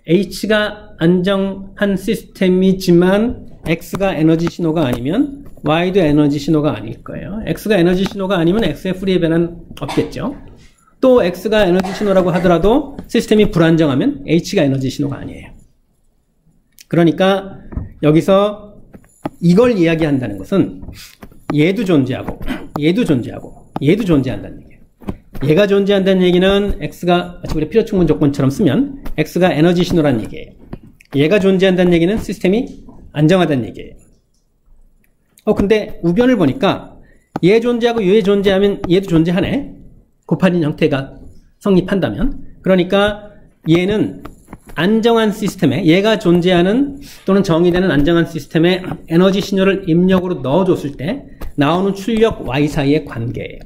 h가 안정한 시스템이지만 x가 에너지 신호가 아니면 y도 에너지 신호가 아닐 거예요. x가 에너지 신호가 아니면 x의 프리의 변화는 없겠죠. 또 x가 에너지 신호라고 하더라도 시스템이 불안정하면 h가 에너지 신호가 아니에요. 그러니까 여기서 이걸 이야기한다는 것은 얘도 존재하고 얘도 존재하고 얘도 존재한다는 얘기예요. 얘가 존재한다는 얘기는 x가 마치 우리 필요 충분 조건처럼 쓰면 x가 에너지 신호라는 얘기예요. 얘가 존재한다는 얘기는 시스템이 안정하다는 얘기예요. 근데 우변을 보니까 얘 존재하고 얘 존재하면 얘도 존재하네. 곱하는 형태가 성립한다면. 그러니까 얘는 안정한 시스템에 얘가 존재하는 또는 정의되는 안정한 시스템에 에너지 신호를 입력으로 넣어줬을 때 나오는 출력 y 사이의 관계예요.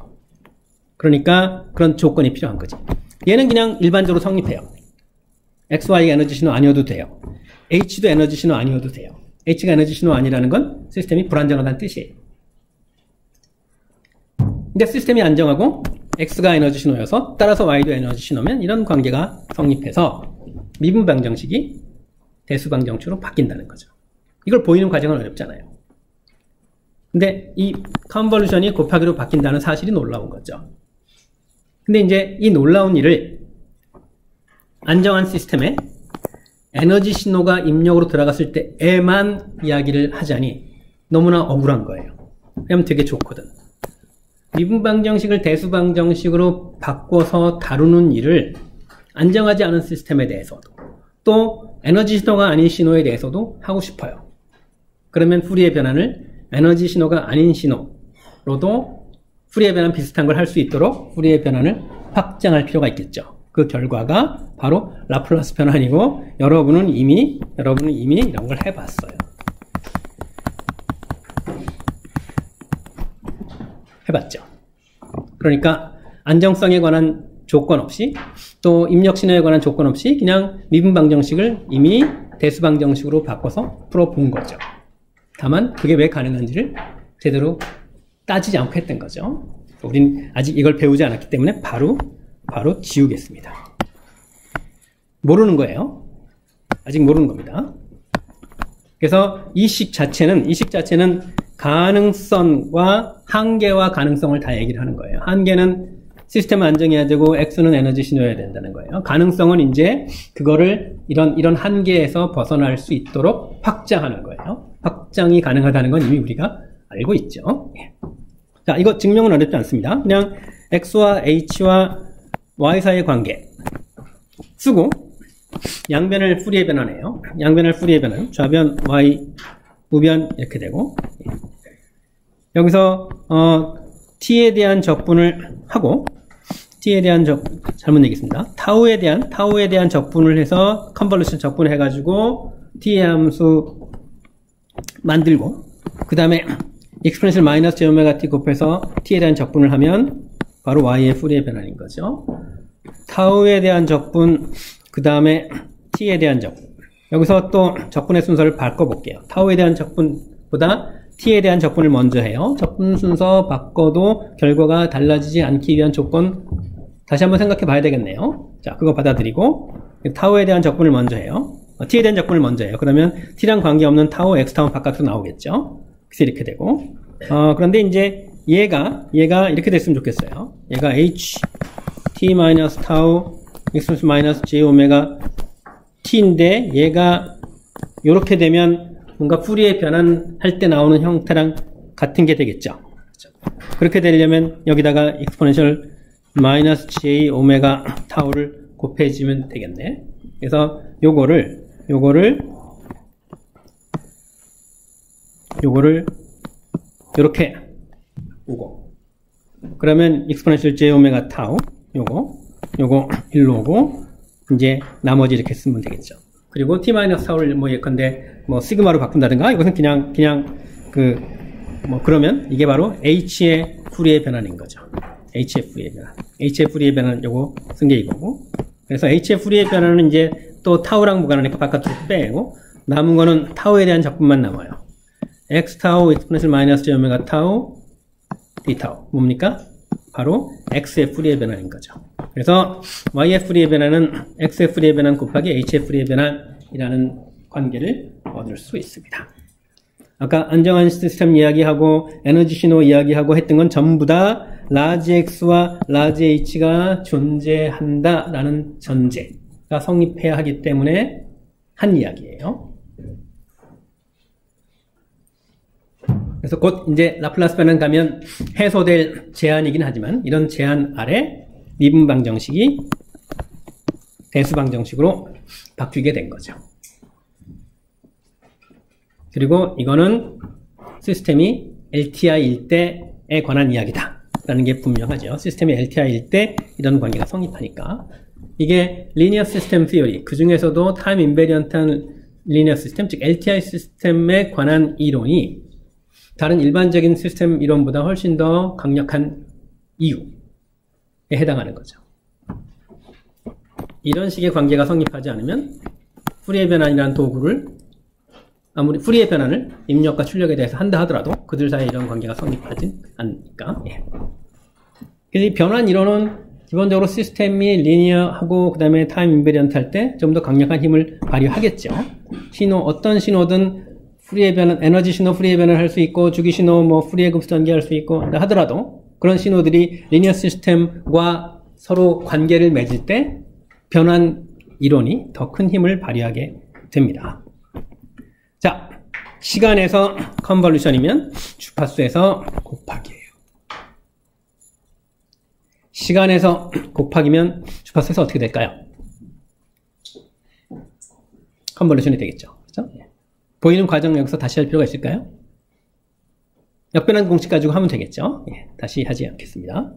그러니까 그런 조건이 필요한 거지. 얘는 그냥 일반적으로 성립해요. x, y가 에너지 신호 아니어도 돼요. h도 에너지 신호 아니어도 돼요. h가 에너지 신호 아니라는 건 시스템이 불안정하다는 뜻이에요. 근데 시스템이 안정하고 x가 에너지 신호여서 따라서 y도 에너지 신호면 이런 관계가 성립해서 미분 방정식이 대수 방정식으로 바뀐다는 거죠. 이걸 보이는 과정은 어렵잖아요. 근데 이 컨볼루션이 곱하기로 바뀐다는 사실이 놀라운 거죠. 근데 이제 이 놀라운 일을 안정한 시스템에 에너지 신호가 입력으로 들어갔을 때에만 이야기를 하자니 너무나 억울한 거예요. 왜냐면 되게 좋거든. 미분 방정식을 대수 방정식으로 바꿔서 다루는 일을 안정하지 않은 시스템에 대해서도 또 에너지 신호가 아닌 신호에 대해서도 하고 싶어요. 그러면 푸리의 변환을 에너지 신호가 아닌 신호로도 푸리의 변환 비슷한 걸 할 수 있도록 푸리의 변환을 확장할 필요가 있겠죠. 그 결과가 바로 라플라스 변환이고 여러분은 이미 이런 걸 해봤어요. 해봤죠. 그러니까 안정성에 관한 조건 없이 또 입력 신호에 관한 조건 없이 그냥 미분 방정식을 이미 대수 방정식으로 바꿔서 풀어본 거죠. 다만 그게 왜 가능한지를 제대로 따지지 않고 했던 거죠. 우린 아직 이걸 배우지 않았기 때문에 바로 지우겠습니다. 모르는 거예요. 아직 모르는 겁니다. 그래서 이 식 자체는 가능성과 한계와 가능성을 다 얘기를 하는 거예요. 한계는 시스템을 안정해야 되고 X는 에너지 신호여야 된다는 거예요. 가능성은 이제 그거를 이런 한계에서 벗어날 수 있도록 확장하는 거예요. 확장이 가능하다는 건 이미 우리가 알고 있죠. 자, 이거 증명은 어렵지 않습니다. 그냥 X와 H와 Y 사이의 관계 쓰고 양변을 푸리에 변환해요. 양변을 푸리에 변환, 좌변 Y, 우변 이렇게 되고 여기서 T에 대한 적분을 하고 T에 대한 잘못 얘기했습니다. 타우에 대한 적분을 해서 컨볼루션 적분해가지고 T의 함수 만들고 그 다음에 익스포넨셜 마이너스 제오메가 T 곱해서 T에 대한 적분을 하면 바로 Y의 푸리의 변환인 거죠. 타우에 대한 적분 그 다음에 T에 대한 적분 여기서 또 적분의 순서를 바꿔볼게요. 타우에 대한 적분보다 T에 대한 적분을 먼저 해요. 적분 순서 바꿔도 결과가 달라지지 않기 위한 조건 다시 한번 생각해 봐야 되겠네요. 자, 그거 받아들이고 타우에 대한 적분을 먼저 해요. t에 대한 적분을 먼저 해요. 그러면 t랑 관계없는 타우, x타운 바깥으로 나오겠죠. 그래서 이렇게 되고 그런데 이제 얘가 이렇게 됐으면 좋겠어요. 얘가 h t 마이너스 타우 x 마이너스 j 오메가 t인데 얘가 이렇게 되면 뭔가 푸리에 변환할 때 나오는 형태랑 같은 게 되겠죠. 그렇게 되려면 여기다가 exponential 마이너스 j 오메가 타우를 곱해주면 되겠네. 그래서 요거를 요렇게 오고 그러면 exponential j 오메가 타우 요거 일로 오고 이제 나머지 이렇게 쓰면 되겠죠. 그리고 t 마이너스 타우를 뭐 예컨대 뭐 시그마로 바꾼다든가 이것은 그냥 그러면 이게 바로 h의 푸리에 변환인 거죠. h의 푸리에 변환 요거 쓴 게 이거고. 그래서 h의 푸리에 변환은 이제 또 타우랑 무관하니까 바깥으로 빼고 남은 거는 타우에 대한 적분만 남아요. x 타우 exponential 마이너스 j 오메가 타우 d 타우 뭡니까? 바로 x의 푸리에 변환인 거죠. 그래서 y의 푸리에 변환은 x의 푸리에 변환 곱하기 h의 푸리에 변환이라는 관계를 얻을 수 있습니다. 아까 안정한 시스템 이야기하고 에너지 신호 이야기하고 했던 건 전부 다 large x와 large h가 존재한다라는 전제가 성립해야 하기 때문에 한 이야기예요. 그래서 곧 이제 라플라스 변환 가면 해소될 제한이긴 하지만 이런 제한 아래 미분 방정식이 대수 방정식으로 바뀌게 된 거죠. 그리고 이거는 시스템이 LTI일 때에 관한 이야기다 라는 게 분명하죠. 시스템이 LTI일 때 이런 관계가 성립하니까. 이게 리니어 시스템 티어리, 그 중에서도 타임 인베리언트한 리니어 시스템, 즉 LTI 시스템에 관한 이론이 다른 일반적인 시스템 이론보다 훨씬 더 강력한 이유에 해당하는 거죠. 이런 식의 관계가 성립하지 않으면 푸리에 변환이라는 도구를 아무리 푸리에 변환을 입력과 출력에 대해서 한다 하더라도 그들 사이에 이런 관계가 성립하진 않으니까. 이 변환 이론은 기본적으로 시스템이 리니어하고 그 다음에 타임 인베리언트 할 때 좀 더 강력한 힘을 발휘하겠죠. 어떤 신호든 푸리에 변환, 에너지 신호 푸리에 변환을 할 수 있고 주기 신호 뭐 푸리에 급수 전개할 수 있고 하더라도 그런 신호들이 리니어 시스템과 서로 관계를 맺을 때 변환 이론이 더 큰 힘을 발휘하게 됩니다. 자, 시간에서 컨볼루션이면 주파수에서 곱하기예요. 시간에서 곱하기면 주파수에서 어떻게 될까요? 컨볼루션이 되겠죠. 그렇죠? 보이는 과정 여기서 다시 할 필요가 있을까요? 역변환 공식 가지고 하면 되겠죠. 다시 하지 않겠습니다.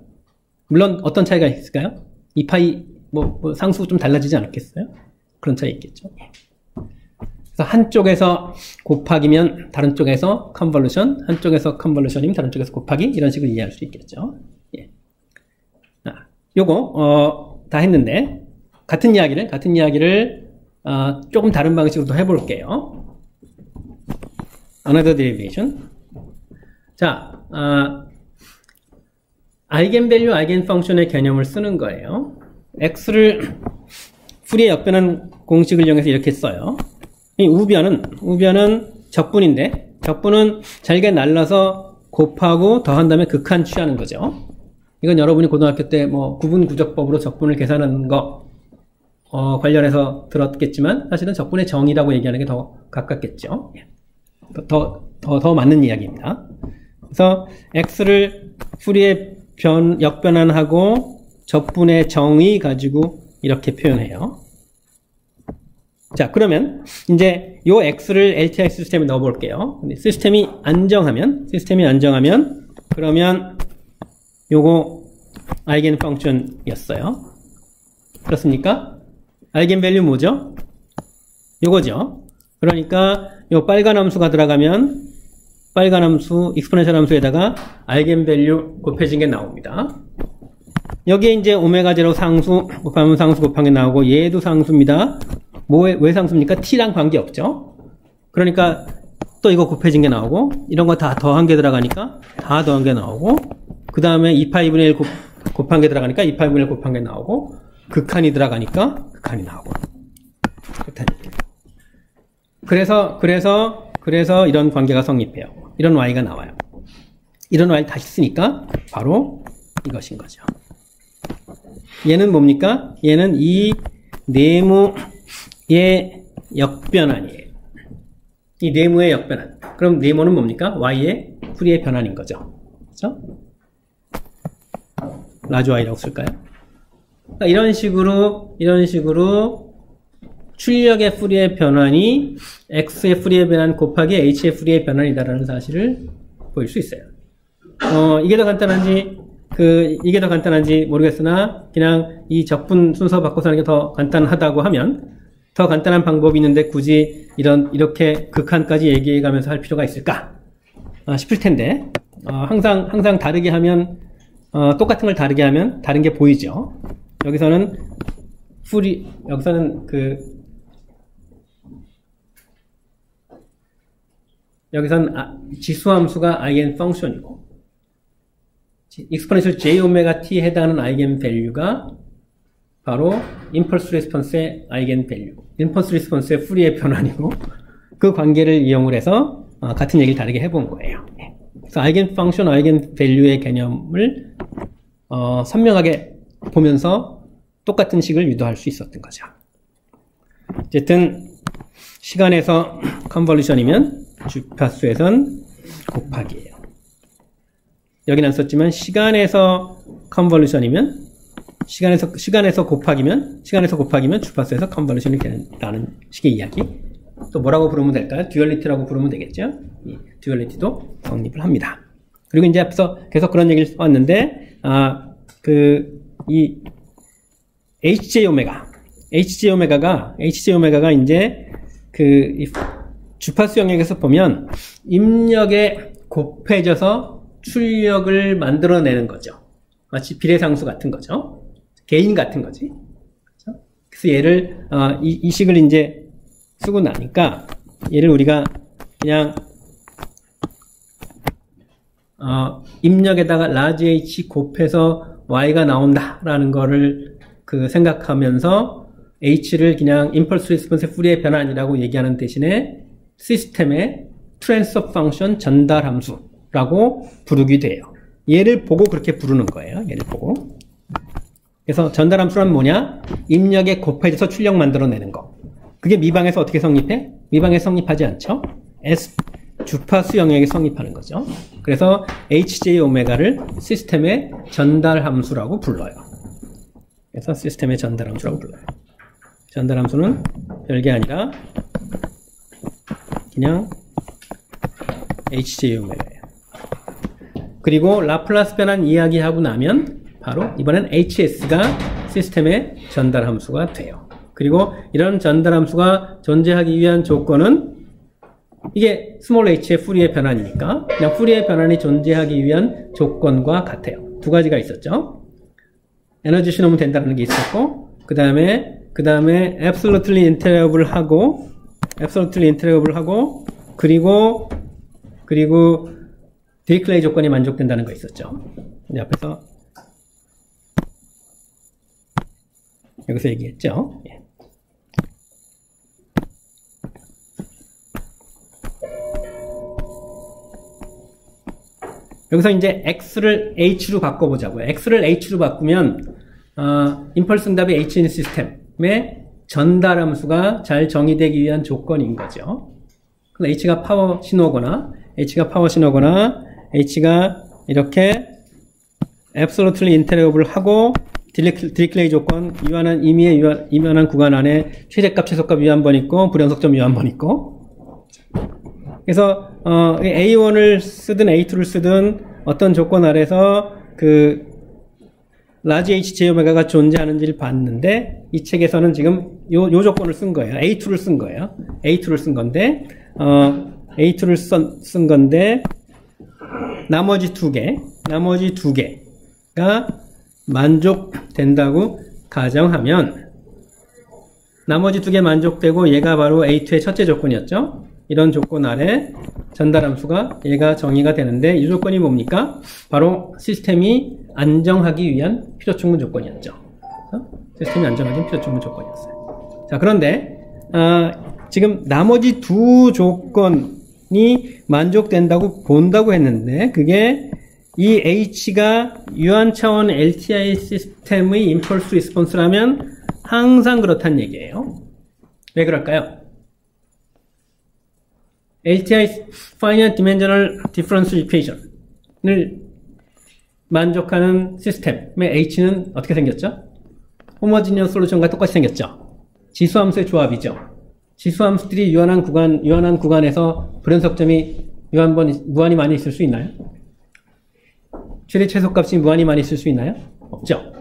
물론 어떤 차이가 있을까요? 2파이 뭐 상수 좀 달라지지 않겠어요? 그런 차이 있겠죠. 그래서 한쪽에서 곱하기면 다른 쪽에서 컨볼루션, 한쪽에서 컨볼루션이면 다른 쪽에서 곱하기 이런 식으로 이해할 수 있겠죠. 요거 다 했는데 같은 이야기를 조금 다른 방식으로 해볼게요. Another derivation. 자, 아이겐밸류, 아이겐펑션의 개념을 쓰는 거예요. x를 푸리에 역변한 공식을 이용해서 이렇게 써요. 이 우변은 적분인데 적분은 잘게 날라서 곱하고 더한 다음에 극한 취하는 거죠. 이건 여러분이 고등학교 때 뭐 구분구적법으로 적분을 계산하는 거 관련해서 들었겠지만 사실은 적분의 정의라고 얘기하는 게 더 가깝겠죠. 더 맞는 이야기입니다. 그래서 x를 푸리에 역변환하고 적분의 정의 가지고 이렇게 표현해요. 자, 그러면 이제 요 x를 LTI 시스템에 넣어 볼게요. 시스템이 안정하면 그러면 요거 아이겐 펑션이었어요. 그렇습니까? 아이겐 밸류 뭐죠? 요거죠. 그러니까 요 빨간 함수가 들어가면 빨간 함수, 익스포넨셜 함수에다가 아이겐 밸류 곱해진 게 나옵니다. 여기에 이제 오메가 제로 상수 곱하면 상수 곱한 게 나오고 얘도 상수입니다. 왜 상수입니까? t랑 관계없죠. 그러니까 또 이거 곱해진 게 나오고 이런 거 다 더한 게 들어가니까 다 더한 게 나오고 그 다음에 2파이 분의 1 곱한 게 들어가니까 2파이분의 1 곱한 게 나오고 극한이 들어가니까 극한이 나오고 그렇다는 얘기예요. 그래서 이런 관계가 성립해요. 이런 y가 나와요. 이런 y 다시 쓰니까 바로 이것인 거죠. 얘는 뭡니까? 얘는 이 네모의 역변환이에요. 이 네모의 역변환. 그럼 네모는 뭡니까? y의 풀이의 변환인 거죠. 그렇죠? 라지 y라고 쓸까요? 그러니까 이런 식으로 출력의 풀이의 변환이 x의 풀이의 변환 곱하기 h의 풀이의 변환이다라는 사실을 보일 수 있어요. 이게 더 간단한지 모르겠으나 그냥 이 적분 순서 바꿔서 하는 게 더 간단하다고 하면 더 간단한 방법이 있는데 굳이 이렇게 극한까지 얘기해 가면서 할 필요가 있을까 싶을 텐데 항상 다르게 하면 똑같은 걸 다르게 하면 다른 게 보이죠. 여기서는 지수함수가 아이겐 펑션이고 exponential j 오메가 t에 해당하는 아이겐 밸류가 바로 임펄스 레스폰스의 아이겐 밸류, 임펄스 레스폰스의 풀이의 변환이고 그 관계를 이용을 해서 같은 얘기를 다르게 해본 거예요. 그래서 아이겐 펑션, 아이겐 밸류의 개념을 선명하게 보면서 똑같은 식을 유도할 수 있었던 거죠. 어쨌든 시간에서 컨볼루션이면 주파수에선 곱하기예요. 여기는 안 썼지만 시간에서 컨볼루션이면 시간에서 곱하기면 주파수에서 컨볼루션이 된다는 식의 이야기. 또 뭐라고 부르면 될까요? 듀얼리티라고 부르면 되겠죠? 이 듀얼리티도 성립을 합니다. 그리고 이제 앞서 계속 그런 얘기를 써왔는데 이 HJ 오메가가 이제 이 주파수 영역에서 보면 입력에 곱해져서 출력을 만들어내는 거죠. 마치 비례상수 같은 거죠. 개인 같은 거지. 그렇죠? 그래서 얘를 이 식을 이제 쓰고 나니까 얘를 우리가 그냥 입력에다가 large h 곱해서 y가 나온다라는 거를 생각하면서 h를 그냥 impulse response 풀이의 변환이라고 얘기하는 대신에 시스템의 트랜스퍼 펑션 전달 함수라고 부르게 돼요. 얘를 보고 그렇게 부르는 거예요. 얘를 보고. 그래서 전달 함수란 뭐냐? 입력에 곱해져서 출력 만들어내는 거. 그게 미방에서 어떻게 성립해? 미방에서 성립하지 않죠? 주파수 영역에 성립하는 거죠. 그래서 HJ 오메가를 시스템의 전달 함수라고 불러요. 그래서 시스템의 전달 함수라고 불러요. 전달 함수는 별게 아니라 그냥 HJ 오메가예요. 그리고 라플라스 변환 이야기하고 나면 바로 이번엔 HS가 시스템의 전달 함수가 돼요. 그리고 이런 전달 함수가 존재하기 위한 조건은 이게 스몰 h의 풀이의 변환이니까 그냥 풀이의 변환이 존재하기 위한 조건과 같아요. 두 가지가 있었죠. 에너지 신호면 된다는 게 있었고 그 다음에 absolutely integrable 하고 그리고 디리클레이 조건이 만족된다는 거 있었죠. 이제 앞에서 여기서 얘기했죠. 예. 여기서 이제 x를 h로 바꿔보자고요. x를 h로 바꾸면 임펄스 응답이 h인 시스템의 전달 함수가 잘 정의되기 위한 조건인 거죠. 그래서 h가 파워 신호거나 h가 이렇게 absolutely integrable 하고 디리클레이 조건, 임의한 구간 안에 최대값, 최소값 위한번 있고 불연속점 위한번 있고. 그래서 A1을 쓰든 A2를 쓰든 어떤 조건 아래서 large HJ 오메가가 존재하는지를 봤는데 이 책에서는 지금 요 조건을 쓴 거예요. A2를 쓴 거예요. A2를 쓴 건데 나머지 두 개가 만족된다고 가정하면 나머지 두 개 만족되고 얘가 바로 A2의 첫째 조건이었죠. 이런 조건 아래 전달 함수가 얘가 정의가 되는데 이 조건이 뭡니까? 바로 시스템이 안정하기 위한 필요충분 조건이었죠. 시스템이 안정하기 위한 필요충분 조건이었어요. 자, 그런데 지금 나머지 두 조건이 만족된다고 본다고 했는데 그게 이 H가 유한 차원 LTI 시스템의 임펄스 리스폰스라면 항상 그렇다는 얘기예요. 왜 그럴까요? LTI Finite Dimensional Differential Equation을 만족하는 시스템의 H는 어떻게 생겼죠? 호모지니어스 솔루션과 똑같이 생겼죠. 지수함수의 조합이죠. 지수함수들이 유한한 구간에서 불연속점이 무한히 많이 있을 수 있나요? 최대 최소값이 무한히 많이 있을 수 있나요? 없죠.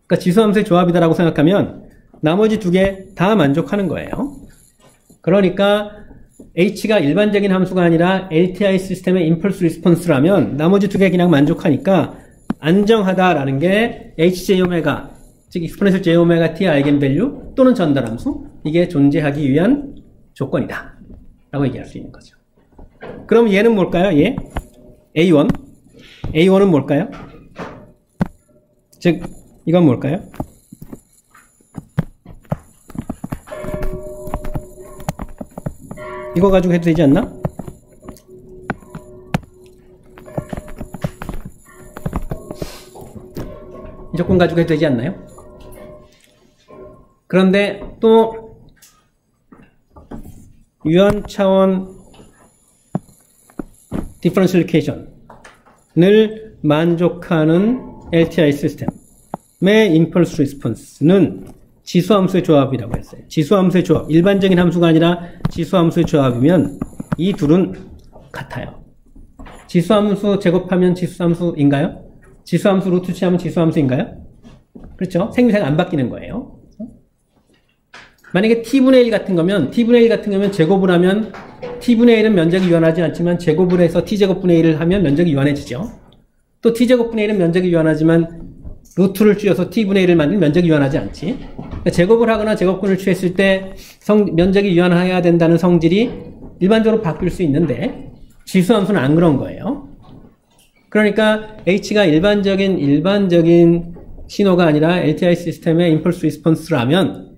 그러니까 지수함수의 조합이다라고 생각하면 나머지 두 개 다 만족하는 거예요. 그러니까 H가 일반적인 함수가 아니라 LTI 시스템의 임펄스 리스폰스라면 나머지 두 개 그냥 만족하니까 안정하다라는 게 HJ오메가, 즉 익스포넨셜 J오메가 T의 아이겐밸류 또는 전달함수, 이게 존재하기 위한 조건이다 라고 얘기할 수 있는 거죠. 그럼 얘는 뭘까요? 얘? A1은 뭘까요? 즉 이건 뭘까요? 이거 가지고 해도 되지 않나? 이 조건 가지고 해도 되지 않나요? 그런데 또 유한 차원 디퍼런셜 이퀘이션을 만족하는 LTI 시스템의 임펄스 리스폰스는 지수함수의 조합이라고 했어요. 지수함수의 조합, 일반적인 함수가 아니라 지수함수의 조합이면 이 둘은 같아요. 지수함수 제곱하면 지수함수인가요? 지수함수 루트 취하면 지수함수인가요? 그렇죠? 생김새가 안 바뀌는 거예요. 만약에 t분의 1 같은 거면 제곱을 하면 t분의 1은 면적이 유한하지 않지만 제곱을 해서 t제곱분의 1을 하면 면적이 유한해지죠. 또 t제곱분의 1은 면적이 유한하지만 루트를 줄여서 t분의 1을 만들면 면적이 유한하지 않지. 그러니까 제곱을 하거나 제곱근을 취했을 때 면적이 유한해야 된다는 성질이 일반적으로 바뀔 수 있는데 지수함수는 안 그런 거예요. 그러니까 H가 일반적인 신호가 아니라 LTI 시스템의 임펄스 리스폰스라면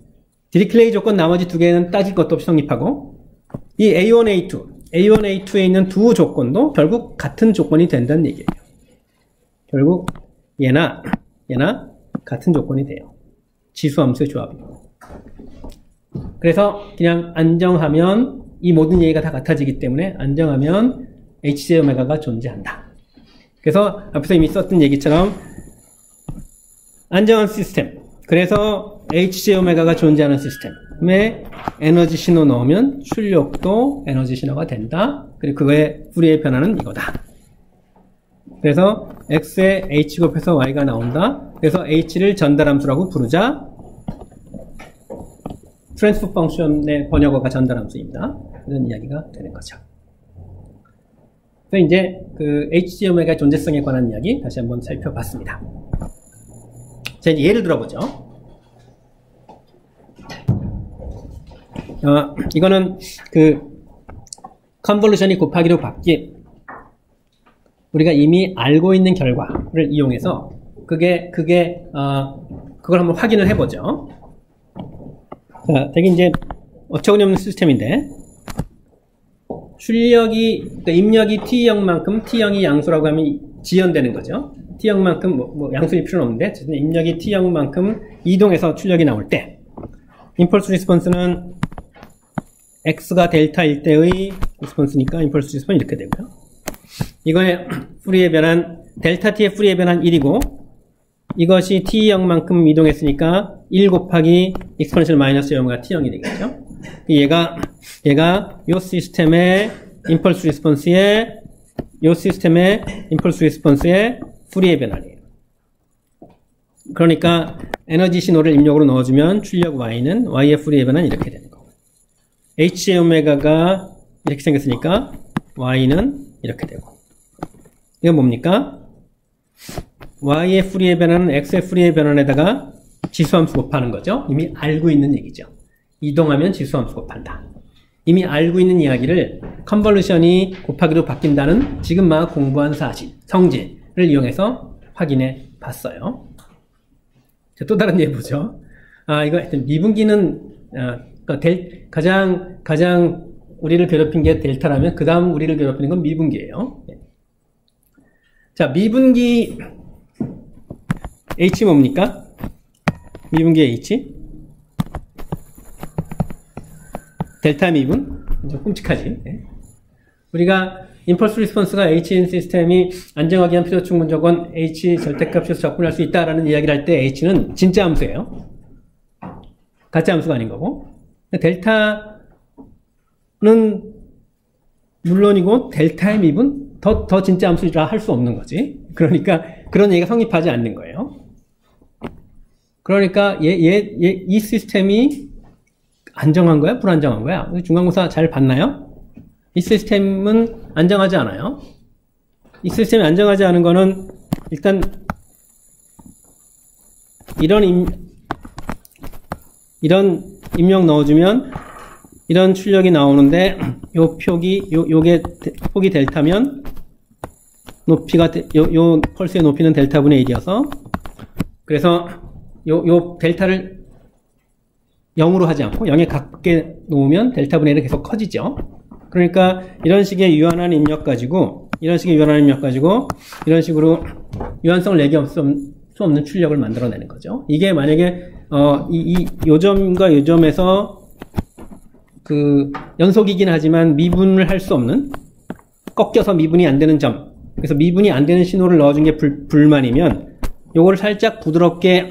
디리클레이 조건 나머지 두 개는 따질 것도 없이 성립하고 이 A1, A2에 있는 두 조건도 결국 같은 조건이 된다는 얘기예요. 결국 얘나 같은 조건이 돼요. 지수함수의 조합이고. 그래서 그냥 안정하면 이 모든 얘기가 다 같아지기 때문에 안정하면 HJ오메가가 존재한다. 그래서 앞에서 이미 썼던 얘기처럼 안정한 시스템, 그래서 HJ오메가가 존재하는 시스템에 에너지 신호 넣으면 출력도 에너지 신호가 된다. 그리고 그거의 푸리에 변화는 이거다. 그래서 X에 H 곱해서 Y가 나온다. 그래서 H를 전달함수라고 부르자. 트랜스포 펑션의 번역어가 전달함수입니다. 이런 이야기가 되는 거죠. 그래서 이제 그 HJ오메가의 존재성에 관한 이야기 다시 한번 살펴봤습니다. 자, 이제 예를 들어보죠. 이거는 그 컨볼루션이 곱하기로 바뀐 우리가 이미 알고 있는 결과를 이용해서 그걸 한번 확인을 해보죠. 자, 되게 이제 어처구니 없는 시스템인데 그러니까 입력이 T형만큼 T형이 양수라고 하면 지연되는 거죠. T형만큼 뭐 양수일 필요는 없는데 입력이 T형만큼 이동해서 출력이 나올 때 임펄스 리스폰스는 X가 델타일 때의 리스폰스니까 임펄스 리스폰이 이렇게 되고요. 이거의 푸리에 변한 델타 T의 푸리에 변한 1이고 이것이 T형만큼 이동했으니까 1 곱하기 익스포넨셜 마이너스 J오메가 T형이 되겠죠. 얘가 요 시스템의 임펄스 리스폰스의 푸리에 변환이에요. 그러니까 에너지 신호를 입력으로 넣어주면 출력 Y는 Y의 푸리에 변환 이렇게 되는 거고 HJ오메가가 이렇게 생겼으니까 Y는 이렇게 되고 이건 뭡니까? Y의 푸리에 변환은 X의 푸리에 변환에다가 지수함수 곱하는 거죠. 이미 알고 있는 얘기죠. 이동하면 지수함수 곱한다. 이미 알고 있는 이야기를 컨볼루션이 곱하기로 바뀐다는 지금 막 공부한 사실, 성질을 이용해서 확인해 봤어요. 자, 또 다른 예 보죠. 이거 하여튼 미분기는 가장 우리를 괴롭힌 게 델타라면 그 다음 우리를 괴롭히는 건 미분기예요. 자, 미분기 H 뭡니까? 미분기 H 델타 미분? 좀 끔찍하지. 우리가 임펄스 리스폰스가 H인 시스템이 안정하게 한 필요 충분 조건 H 절대값에서 접근할 수 있다라는 이야기를 할 때 H는 진짜 함수예요. 가짜 함수가 아닌 거고. 델타는 물론이고 델타의 미분 더 진짜 함수라 할 수 없는 거지. 그러니까 그런 얘기가 성립하지 않는 거예요. 그러니까 이 시스템이 안정한 거야? 불안정한 거야? 중간고사 잘 봤나요? 이 시스템은 안정하지 않아요. 이 시스템이 안정하지 않은 거는 일단 이런 입력 넣어주면 이런 출력이 나오는데 요게 폭이 델타면 높이가 요 펄스의 높이는 델타분의 1이어서 그래서 요 델타를 0으로 하지 않고 0에 가깝게 놓으면 델타분의 1은 계속 커지죠. 그러니까 이런 식의 유한한 입력 가지고 이런 식으로 유한성을 내기 수 없는 출력을 만들어내는 거죠. 이게 만약에 요 점과 요 점에서 그 연속이긴 하지만 미분을 할 수 없는 꺾여서 미분이 안 되는 점, 그래서 미분이 안 되는 신호를 넣어준 게 불만이면 요거를 살짝 부드럽게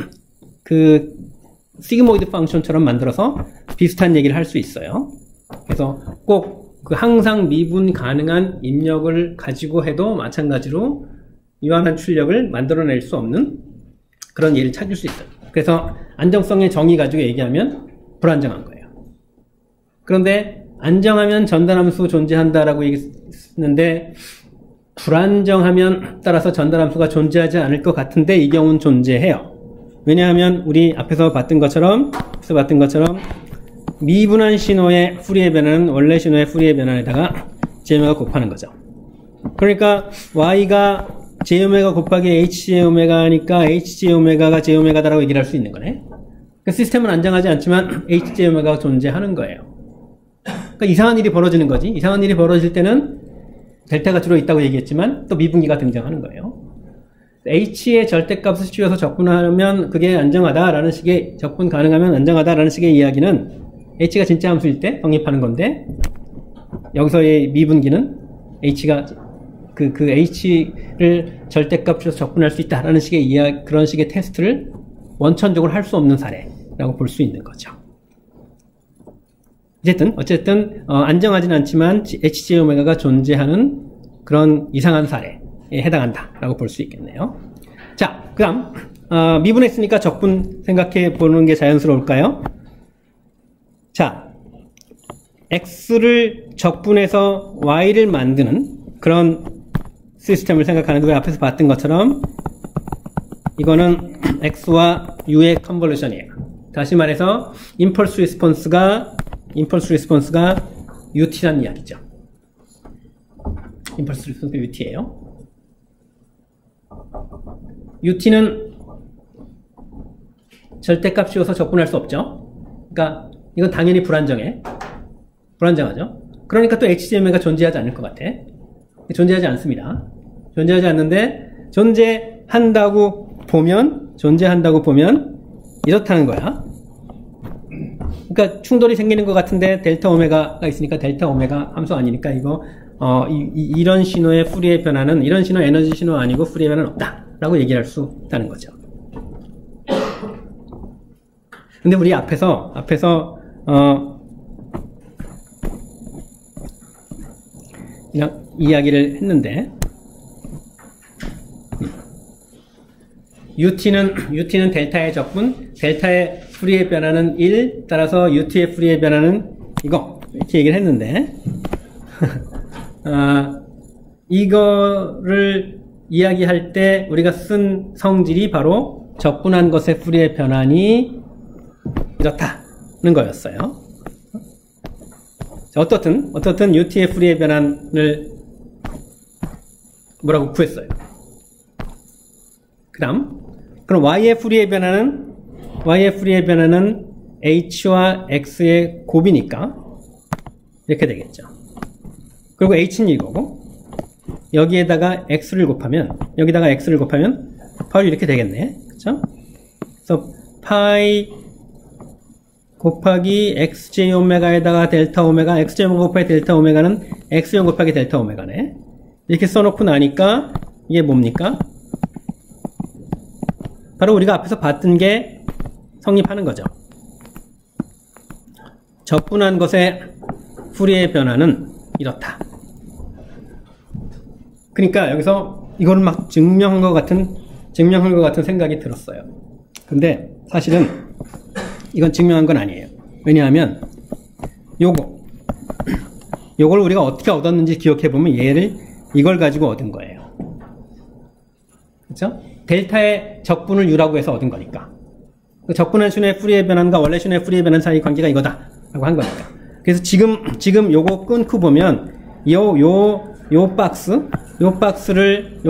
그 시그모이드 펑션처럼 만들어서 비슷한 얘기를 할 수 있어요. 그래서 꼭 그 항상 미분 가능한 입력을 가지고 해도 마찬가지로 유한한 출력을 만들어낼 수 없는 그런 예를 찾을 수 있어요. 그래서 안정성의 정의 가지고 얘기하면 불안정한 거예요. 그런데 안정하면 전달함수 존재한다라고 얘기했는데 불안정하면 따라서 전달함수가 존재하지 않을 것 같은데 이 경우는 존재해요. 왜냐하면 우리 앞에서 봤던 것처럼 미분한 신호의 풀이의 변화는 원래 신호의 풀이의 변화에다가 J오메가 곱하는 거죠. 그러니까 Y가 J오메가 곱하기 HJ오메가니까 HJ오메가가 J오메가다라고 얘기를 할 수 있는 거네. 그러니까 시스템은 안정하지 않지만 HJ오메가가 존재하는 거예요. 그러니까 이상한 일이 벌어지는 거지. 이상한 일이 벌어질 때는 델타가 주로 있다고 얘기했지만 또 미분기가 등장하는 거예요. H의 절대값을 씌워서 접근하면 그게 안정하다라는 식의 접근 가능하면 안정하다라는 식의 이야기는 H가 진짜 함수일 때 성립하는 건데 여기서의 미분기는 H가 그 H를 절대값으로 접근할 수 있다라는 식의 그런 식의 테스트를 원천적으로 할 수 없는 사례라고 볼 수 있는 거죠. 어쨌든 안정하진 않지만 HJ오메가가 존재하는 그런 이상한 사례에 해당한다라고 볼 수 있겠네요. 자, 그다음 미분했으니까 적분 생각해 보는 게 자연스러울까요? 자, X를 적분해서 Y를 만드는 그런 시스템을 생각하는데 우리 앞에서 봤던 것처럼 이거는 X와 U의 컨볼루션이에요. 다시 말해서 임펄스 리스폰스가 UT라는 이야기죠. 임펄스 리스폰스가 UT예요. UT는 절대값 씌워서 접근할 수 없죠. 그러니까 이건 당연히 불안정하죠. 그러니까 또 HJ오메가 존재하지 않을 것 같아. 존재하지 않습니다. 존재하지 않는데 존재한다고 보면 이렇다는 거야. 그러니까 충돌이 생기는 것 같은데 델타 오메가가 있으니까 델타 오메가 함수 아니니까 이거 이런 신호의 풀이의 변화는 이런 신호 에너지 신호 아니고 풀이의 변화는 없다라고 얘기할 수 있다는 거죠. 근데 우리 앞에서 그냥 이야기를 했는데 UT는 델타의 적분, 델타의 풀이의 변화는 1, 따라서 UT의 풀이의 변화는 이거 이렇게 얘기를 했는데 이거를 이야기할 때 우리가 쓴 성질이 바로 적분한 것의 풀이의 변환이 이렇다는 거였어요. 어떻든 UT의 풀이의 변환을 뭐라고 구했어요. 그 다음 그럼 y의 풀이의 변화는 h와 x의 곱이니까 이렇게 되겠죠. 그리고 h는 이거고 여기에다가 x를 곱하면 바로 이렇게 되겠네. 그렇죠? 그래서 파이 곱하기 xj 오메가에다가 델타 오메가, xj 오메가 곱하기 델타 오메가는 x0 곱하기 델타 오메가네. 이렇게 써놓고 나니까 이게 뭡니까? 바로 우리가 앞에서 봤던 게 성립하는 거죠. 적분한 것의 풀이의 변화는 이렇다. 그러니까 여기서 이걸 막 증명한 것 같은 생각이 들었어요. 근데 사실은 이건 증명한 건 아니에요. 왜냐하면 요걸 우리가 어떻게 얻었는지 기억해보면 이걸 가지고 얻은 거예요. 그렇죠? 델타의 적분을 U라고 해서 얻은 거니까. 그 적분한 슌의 풀이의 변환과 원래 슌의 풀이의 변환 사이 관계가 이거다 라고 한 거니까. 그래서 지금 요거 끊고 보면 요 박스를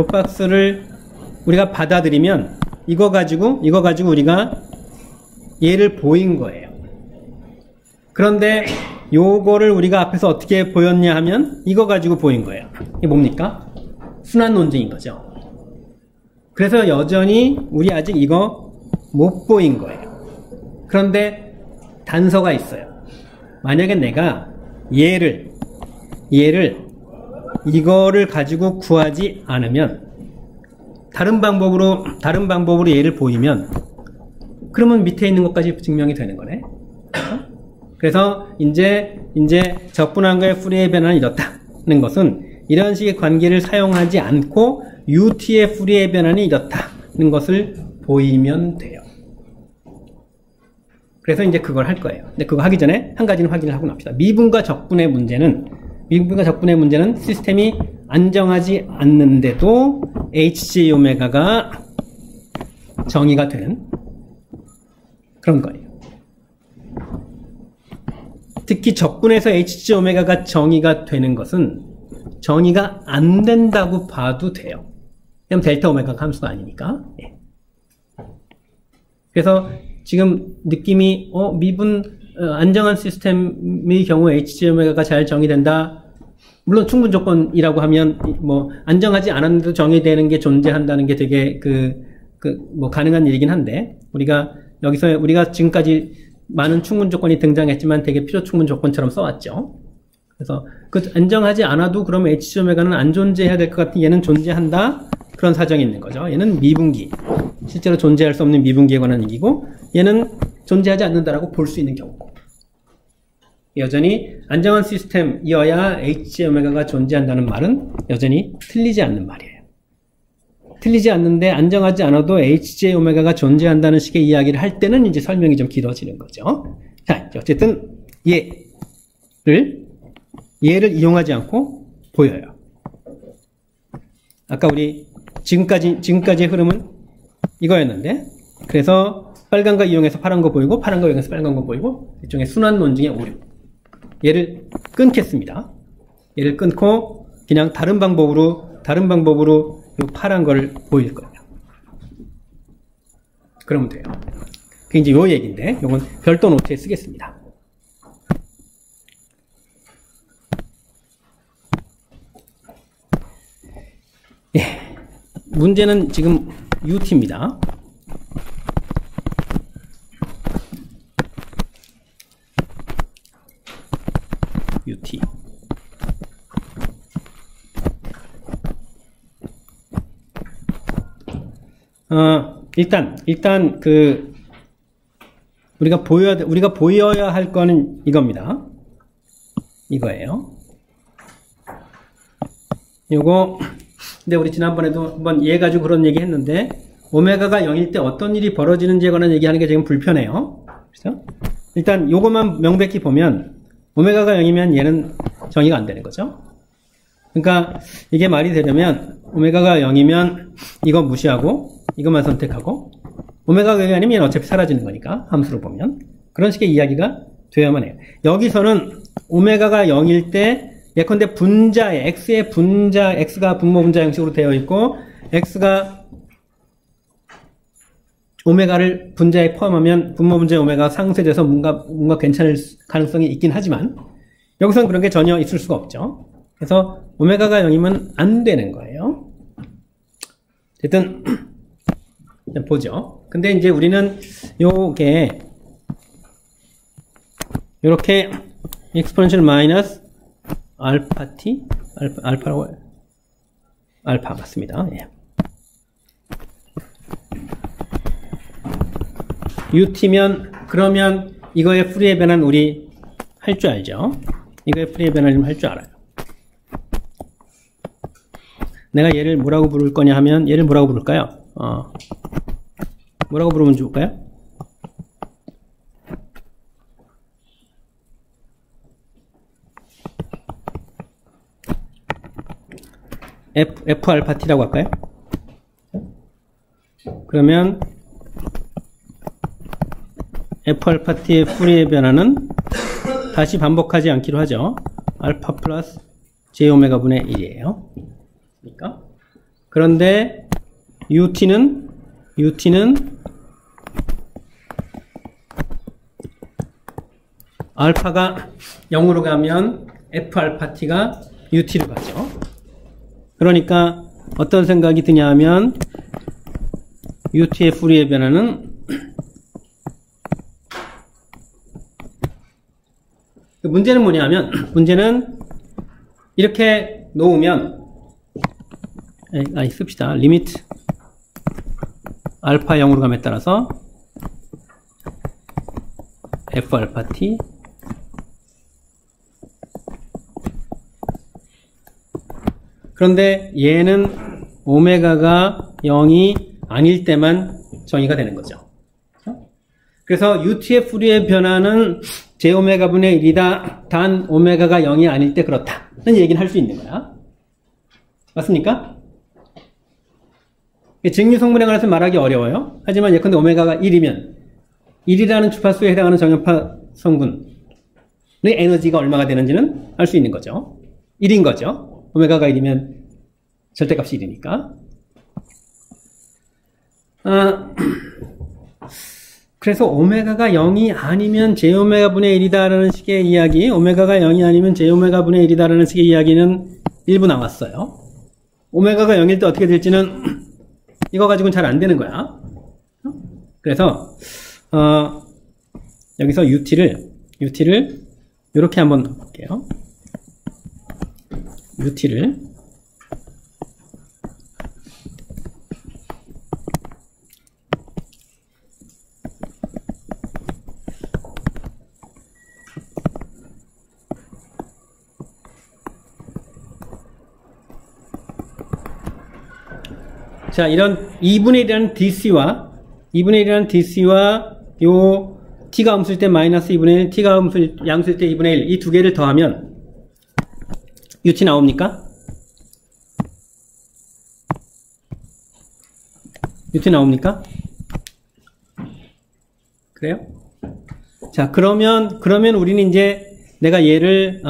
우리가 받아들이면 이거 가지고 우리가 얘를 보인 거예요. 그런데 요거를 우리가 앞에서 어떻게 보였냐 하면 이거 가지고 보인 거예요. 이게 뭡니까? 순환 논증인 거죠. 그래서 여전히 우리 아직 이거 못 보인 거예요. 그런데 단서가 있어요. 만약에 내가 얘를 이거를 가지고 구하지 않으면 다른 방법으로 얘를 보이면 그러면 밑에 있는 것까지 증명이 되는 거네. 그래서 이제 적분한과의 풀이의 변화는 이렇다는 것은 이런 식의 관계를 사용하지 않고 UT의 풀이의 변화는 이렇다는 것을 보이면 돼요. 그래서 이제 그걸 할 거예요. 근데 그거 하기 전에 한 가지는 확인을 하고 납시다. 미분과 적분의 문제는 시스템이 안정하지 않는데도 HJ 오메가가 정의가 되는 그런 거예요. 특히 적분에서 HJ 오메가가 정의가 되는 것은 정의가 안 된다고 봐도 돼요. 왜냐면 델타 오메가가 함수가 아니니까. 예. 그래서 지금 느낌이 안정한 시스템의 경우 HJ 오메가가 잘 정의된다. 물론 충분 조건이라고 하면 안정하지 않았는데도 정의되는 게 존재한다는 게 되게 가능한 일이긴 한데 우리가 지금까지 많은 충분 조건이 등장했지만 되게 필요 충분 조건처럼 써왔죠. 그래서 안정하지 않아도 그러면 HJ 오메가는 안 존재해야 될 것 같은 얘는 존재한다. 그런 사정이 있는 거죠. 얘는 미분기. 실제로 존재할 수 없는 미분기에 관한 얘기고 얘는 존재하지 않는다라고 볼 수 있는 경우고. 여전히 안정한 시스템이어야 HJ 오메가가 존재한다는 말은 여전히 틀리지 않는 말이에요. 틀리지 않는데 안정하지 않아도 HJ 오메가가 존재한다는 식의 이야기를 할 때는 이제 설명이 좀 길어지는 거죠. 자, 어쨌든 얘를 이용하지 않고 보여요. 아까 우리 지금까지의 흐름은 이거였는데, 그래서 빨간 거 이용해서 파란 거 보이고, 파란 거 이용해서 빨간 거 보이고, 일종의 순환 논증의 오류. 얘를 끊겠습니다. 얘를 끊고 그냥 다른 방법으로 이 파란 걸 보일 거예요. 그러면 돼요. 그게 이제 요 얘기인데, 요건 별도 노트에 쓰겠습니다. 예. 문제는 지금 UT입니다. UT. 일단 우리가 보여야 할 거는 이겁니다. 이거예요. 요거, 근데 우리 지난번에도 한번 얘 가지고 그런 얘기 했는데, 오메가가 0일 때 어떤 일이 벌어지는지에 관한 얘기하는 게 지금 불편해요. 그렇죠? 일단 요것만 명백히 보면, 오메가가 0이면 얘는 정의가 안 되는 거죠. 그러니까 이게 말이 되려면, 오메가가 0이면 이거 무시하고, 이것만 선택하고, 오메가가 0이 아니면 얘는 어차피 사라지는 거니까, 함수로 보면. 그런 식의 이야기가 되어야만 해요. 여기서는 오메가가 0일 때, 예컨대 분자에, x의 분자, x가 분모 분자 형식으로 되어 있고, x가 오메가를 분자에 포함하면 분모 분자의 오메가가 상쇄돼서 뭔가 괜찮을 가능성이 있긴 하지만 여기서는 그런 게 전혀 있을 수가 없죠. 그래서 오메가가 0이면 안 되는 거예요. 어쨌든 보죠. 근데 이제 우리는 요게 요렇게 exponential 마이너스 알파 t 알파라고 알파 맞습니다. 예. ut면 그러면 이거의 풀이의 변화는 우리 할 줄 알죠? 이거의 풀이의 변화는 할 줄 알아요. 내가 얘를 뭐라고 부를 거냐 하면 얘를 뭐라고 부를까요? 뭐라고 부르면 좋을까요? F 알파 t라고 할까요? 그러면 F 알파 t의 풀이의 변화는 다시 반복하지 않기로 하죠. 알파 플러스 j 오메가 분의 1이에요. 그러니까 그런데 UT는 알파가 0으로 가면 F 알파 t가 UT로 가죠. 그러니까 어떤 생각이 드냐 하면 UT의 풀이의 변화는 문제는 뭐냐 하면 문제는 이렇게 놓으면 씁시다. 리미트 알파 0으로 감에 따라서 F 알파 t 그런데 얘는 오메가가 0이 아닐 때만 정의가 되는 거죠. 그래서 UT의 풀이의 변화는 J오메가 분의 1이다. 단 오메가가 0이 아닐 때 그렇다는 얘기는 할 수 있는 거야. 맞습니까? 증류 성분에 관해서 말하기 어려워요. 하지만 예컨대 오메가가 1이면 1이라는 주파수에 해당하는 정연파 성분의 에너지가 얼마가 되는지는 알 수 있는 거죠. 1인 거죠. 오메가가 1이면 절대값이 1이니까. 그래서 오메가가 0이 아니면 J오메가 분의 1이다라는 식의 이야기, 오메가가 0이 아니면 J오메가 분의 1이다라는 식의 이야기는 일부 나왔어요. 오메가가 0일 때 어떻게 될지는 이거 가지고는 잘 안 되는 거야. 그래서 여기서 UT를 이렇게 한번 볼게요. UT를 자, 이런 2분의 1이라는 DC와 요 T가 음수일 때 마이너스 2분의 1, T가 양수일 때 2분의 1, 이 두 개를 더하면 UT 나옵니까? UT 나옵니까? 그래요? 자, 그러면 우리는 이제 내가 얘를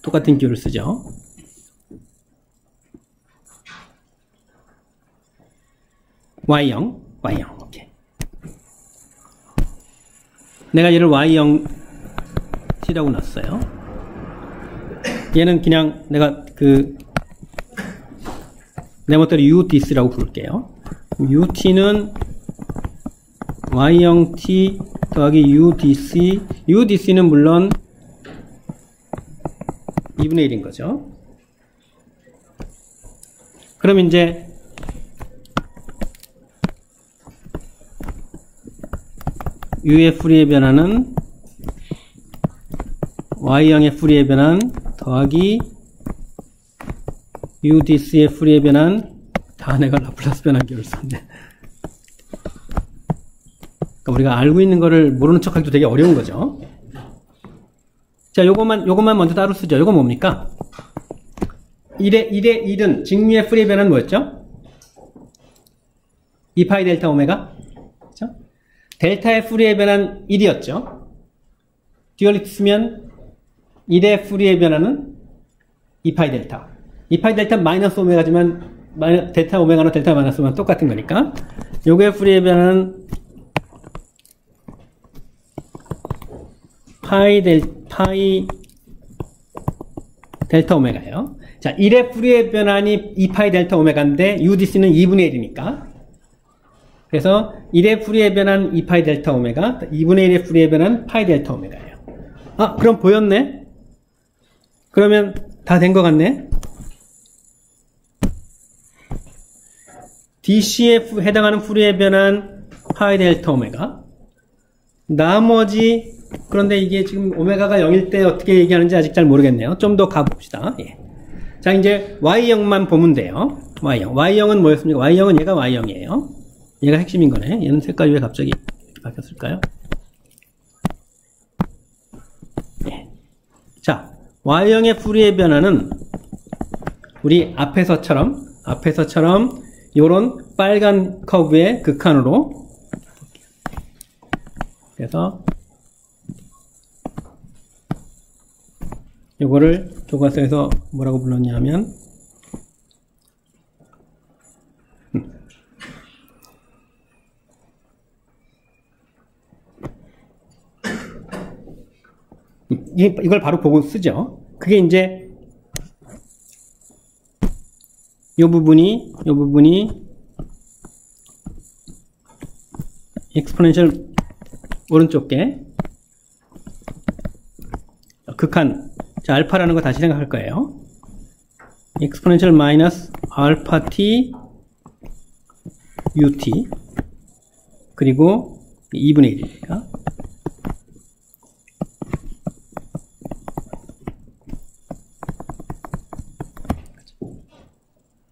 똑같은 기호를 쓰죠. Y0, 오케이. 내가 얘를 Y0 T라고 놨어요. 얘는 그냥 내가 내 멋대로 UDC라고 부를게요. UT는 Y0 T 더하기 UDC는 물론 2분의 1인 거죠. 그럼 이제 U의 풀이의 변화는 Y0의 풀이의 변화는 더하기 UDC의 풀이의 변화는 다 내가 라플라스 변환기를 썼네. 그러니까 우리가 알고 있는 거를 모르는 척하기도 되게 어려운 거죠. 자, 요것만 먼저 따로 쓰죠. 요거 뭡니까? 1의 1은 직류의 풀이의 변화는 뭐였죠? 2파이 델타 오메가? 그렇죠? 델타의 풀이의 변화는 1이었죠. 듀얼리티 쓰면 1의 풀이의 변화는 2파이 델타. 2파이 델타 마이너스 오메가지만 델타 오메가나 델타 마이너스 오메가 똑같은 거니까 요거의 풀이의 변화는 파이 델타 오메가예요. 자, 1의 풀이의 변환이 2파이 델타 오메가인데 UDC는 2분의 1이니까 그래서 1의 풀이의 변환 2파이 델타 오메가 2분의 1의 풀이의 변환 파이 델타 오메가예요. 아, 그럼 보였네? 그러면 다 된 것 같네? DC에 해당하는 풀이의 변환 파이 델타 오메가 나머지 그런데 이게 지금 오메가가 0일 때 어떻게 얘기하는지 아직 잘 모르겠네요. 좀 더 가봅시다. 예. 자, 이제 Y0만 보면 돼요. Y0. Y0은 뭐였습니까? Y0은 얘가 Y0이에요. 얘가 핵심인 거네. 얘는 색깔이 왜 갑자기 이렇게 바뀌었을까요? 예. 자, Y0의 풀이의 변화는 우리 앞에서처럼 요런 빨간 커브의 극한으로 그래서 요거를 교과서에서 뭐라고 불렀냐면 이걸 바로 보고 쓰죠. 그게 이제 요 부분이 exponential 오른쪽 게 극한. 자, 알파라는 거 다시 생각할 거예요. exponential 마이너스 알파 t ut 그리고 2분의 1이니까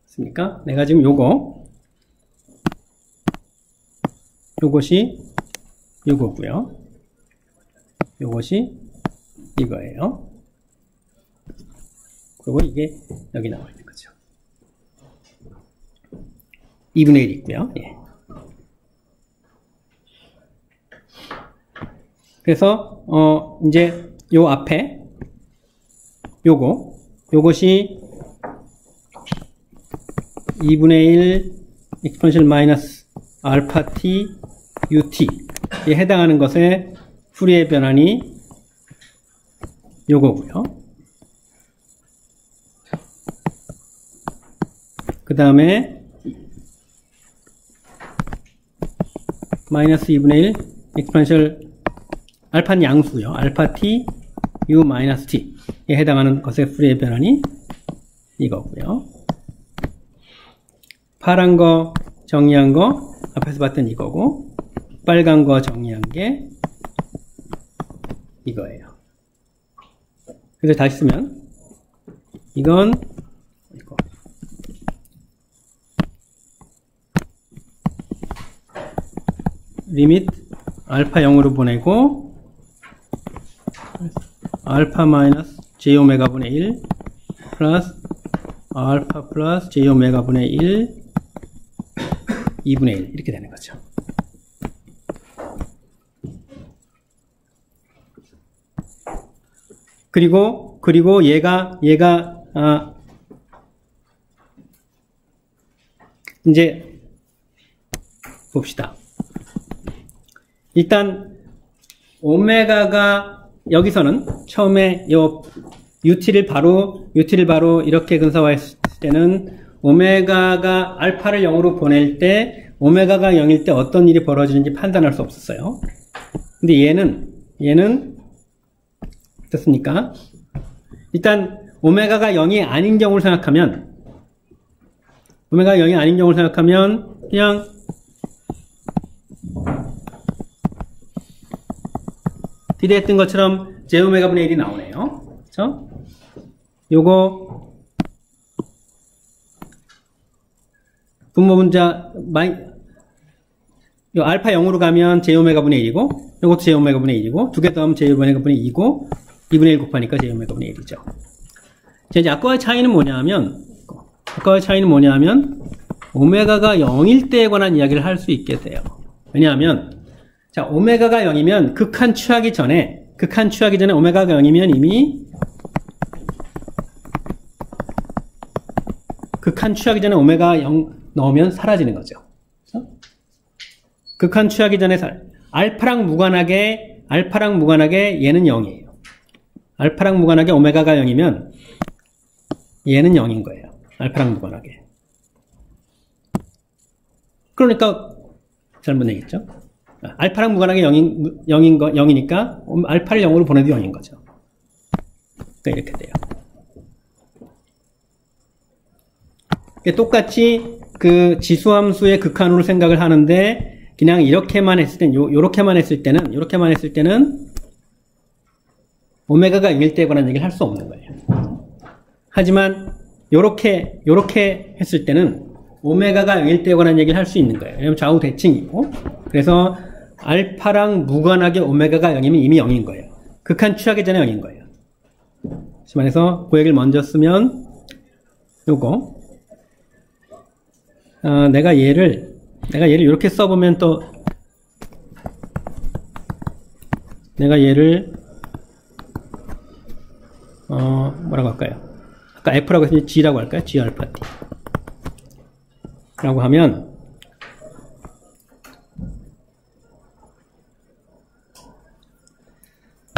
맞습니까? 내가 지금 요것이 요거고요. 요것이 이거예요. 그리고 이게 여기 나와 있는 거죠. 2분의 1 있고요. 예. 그래서 이제 요 앞에 요것이 2분의 1 exponential 마이너스 알파 t ut 에 해당하는 것의 풀이의 변환이 요거고요. 그 다음에 마이너스 2분의 1 exponential 알파는 양수요. 알파 t u 마이너스 t에 해당하는 것의 풀이의 변환이 이거고요. 파란 거 정리한 거 앞에서 봤던 이거고 빨간 거 정리한 게 이거예요. 그래서 다시 쓰면 이건 이거 리밋 알파 0으로 보내고 알파 마이너스 j 오메가 분의 1 플러스 알파 플러스 j 오메가 분의 1 2분의 1 이렇게 되는 거죠. 그리고 얘가 이제 봅시다. 일단 오메가가 여기서는 처음에 요 UT를 바로 이렇게 근사화했을 때는 오메가가 알파를 0으로 보낼 때 오메가가 0일 때 어떤 일이 벌어지는지 판단할 수 없었어요. 근데 얘는 어떻습니까? 일단 오메가가 0이 아닌 경우를 생각하면 그냥 기대했던 것처럼 제오메가 분의 1이 나오네요. 그렇죠? 요거 분모 분자 요 알파 0으로 가면 제오메가 분의 1이고 요것도 제오메가 분의 1이고 두 개 더하면 제오메가 분의 2고 2분의 1 곱하니까 제오메가 분의 1이죠. 자, 이제 아까의 차이는 뭐냐면 오메가가 0일 때에 관한 이야기를 할 수 있게 돼요. 왜냐하면 자, 오메가가 0이면 극한 취하기 전에 오메가가 0이면 이미 극한 취하기 전에 오메가 0 넣으면 사라지는 거죠. 그렇죠? 극한 취하기 전에 알파랑 무관하게 얘는 0이에요. 알파랑 무관하게 오메가가 0이면 얘는 0인 거예요. 알파랑 무관하게. 그러니까 잘못 얘기했죠. 알파랑 무관하게 0이니까 알파를 0으로 보내도 0인 거죠. 그러니까 이렇게 돼요. 똑같이 그 지수함수의 극한으로 생각을 하는데 그냥 이렇게만 했을 때는 요렇게만 했을 때는 오메가가 0일 때에 관한 얘기를 할 수 없는 거예요. 하지만 요렇게 했을 때는 오메가가 0일 때에 관한 얘기를 할 수 있는 거예요. 왜냐면 좌우 대칭이고. 그래서 알파랑 무관하게 오메가가 0이면 이미 0인 거예요. 극한 취하기 전에 0인 거예요. 다시 말해서 그 얘기를 먼저 쓰면 요거 내가 얘를 이렇게 써보면 또 내가 얘를 뭐라고 할까요? 아까 F라고 했으니 G라고 할까요? G 알파 T 라고 하면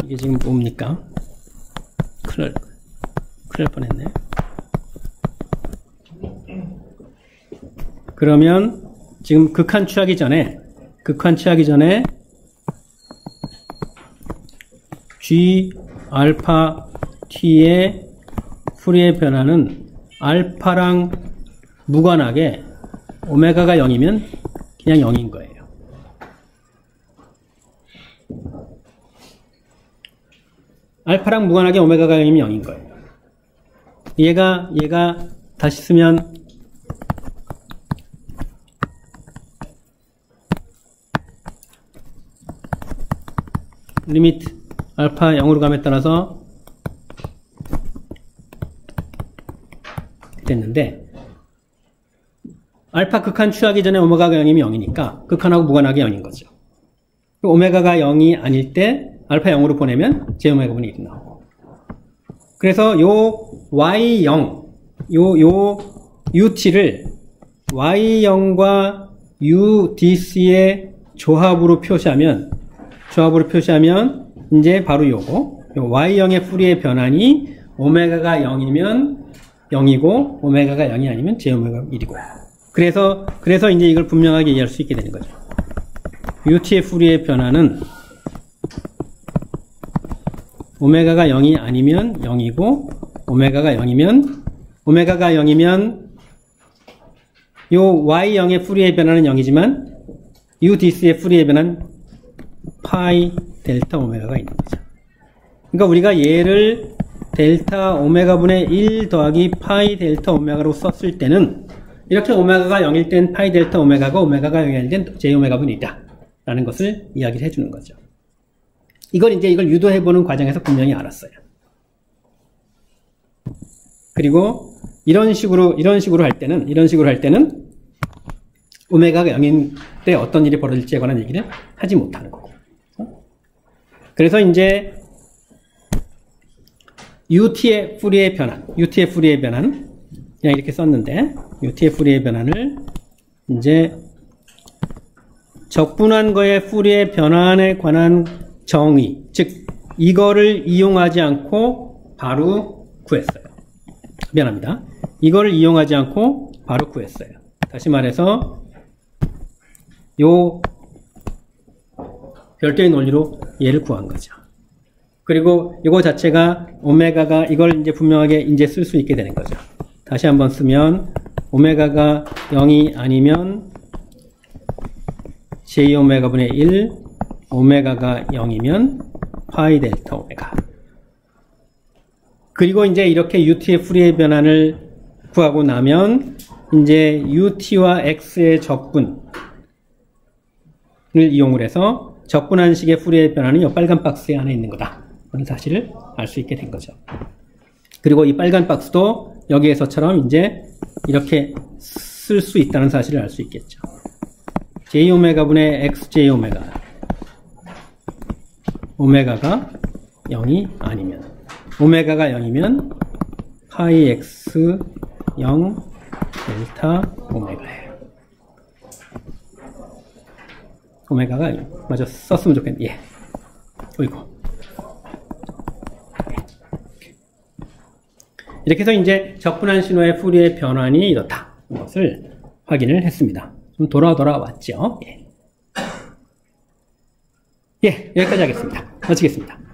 이게 지금 뭡니까? 큰일 날 뻔했네. 그러면 지금 극한 취하기 전에 G 알파 T의 풀이의 변화는 알파랑 무관하게 오메가가 0이면 그냥 0인 거예요. 알파랑 무관하게 오메가가 0이면 0인 거예요. 얘가 다시 쓰면 리미트 알파 0으로 감에 따라서 됐는데 알파 극한 취하기 전에 오메가가 0이면 0이니까 극한하고 무관하게 0인 거죠. 오메가가 0이 아닐 때 알파 0으로 보내면 제오메가분의 1이 나오고. 그래서 요 Y0 요 UT를 Y0과 UDC의 조합으로 표시하면 이제 바로 요거 Y0의 풀이의 변환이 오메가가 0이면 0이고 오메가가 0이 아니면 제오메가 1이고. 그래서 이제 이걸 분명하게 이해할 수 있게 되는 거죠. UT의 풀이의 변화는 오메가가 0이 아니면 0이고 오메가가 0이면 요 Y0의 풀이의 변화는 0이지만 UDC의 풀이의 변화는 파이 델타 오메가가 있는 거죠. 그러니까 우리가 얘를 델타 오메가분의 1 더하기 파이 델타 오메가로 썼을 때는 이렇게 오메가가 0일 땐 파이 델타 오메가가 0이 아닐 땐 j 오메가분의 1이다 라는 것을 이야기를 해주는 거죠. 이걸 유도해보는 과정에서 분명히 알았어요. 그리고 이런 식으로 할 때는 오메가가 0인 때 어떤 일이 벌어질지에 관한 얘기를 하지 못하는 거고. 그래서 이제 UT의 풀이의 변환 그냥 이렇게 썼는데 UT의 풀이의 변환을 이제 적분한 거의 풀이의 변환에 관한 정의, 즉 이거를 이용하지 않고 바로 구했어요. 미안합니다. 이거를 이용하지 않고 바로 구했어요. 다시 말해서 요 별도의 논리로 얘를 구한 거죠. 그리고 이거 자체가 오메가가 이걸 이제 분명하게 이제 쓸 수 있게 되는 거죠. 다시 한번 쓰면 오메가가 0이 아니면 j 오메가분의 1 오메가가 0이면 파이 델타 오메가. 그리고 이제 이렇게 UT의 풀이의 변환을 구하고 나면 이제 UT와 X의 적분을 이용을 해서 적분한 식의 풀이의 변환은 이 빨간 박스 안에 있는 거다 라는 사실을 알 수 있게 된 거죠. 그리고 이 빨간 박스도 여기에서처럼 이제 이렇게 쓸 수 있다는 사실을 알 수 있겠죠. j 오메가분의 x j 오메가가 0이 아니면 오메가가 0이면 파이 x 0 델타 오메가예요. 오메가가 맞아 썼으면 좋겠네. 예. 어이구. 이렇게 해서 이제 적분한 신호의 푸리의 변환이 이렇다. 이것을 확인을 했습니다. 좀 돌아왔죠. 예. 예, 여기까지 하겠습니다. 마치겠습니다.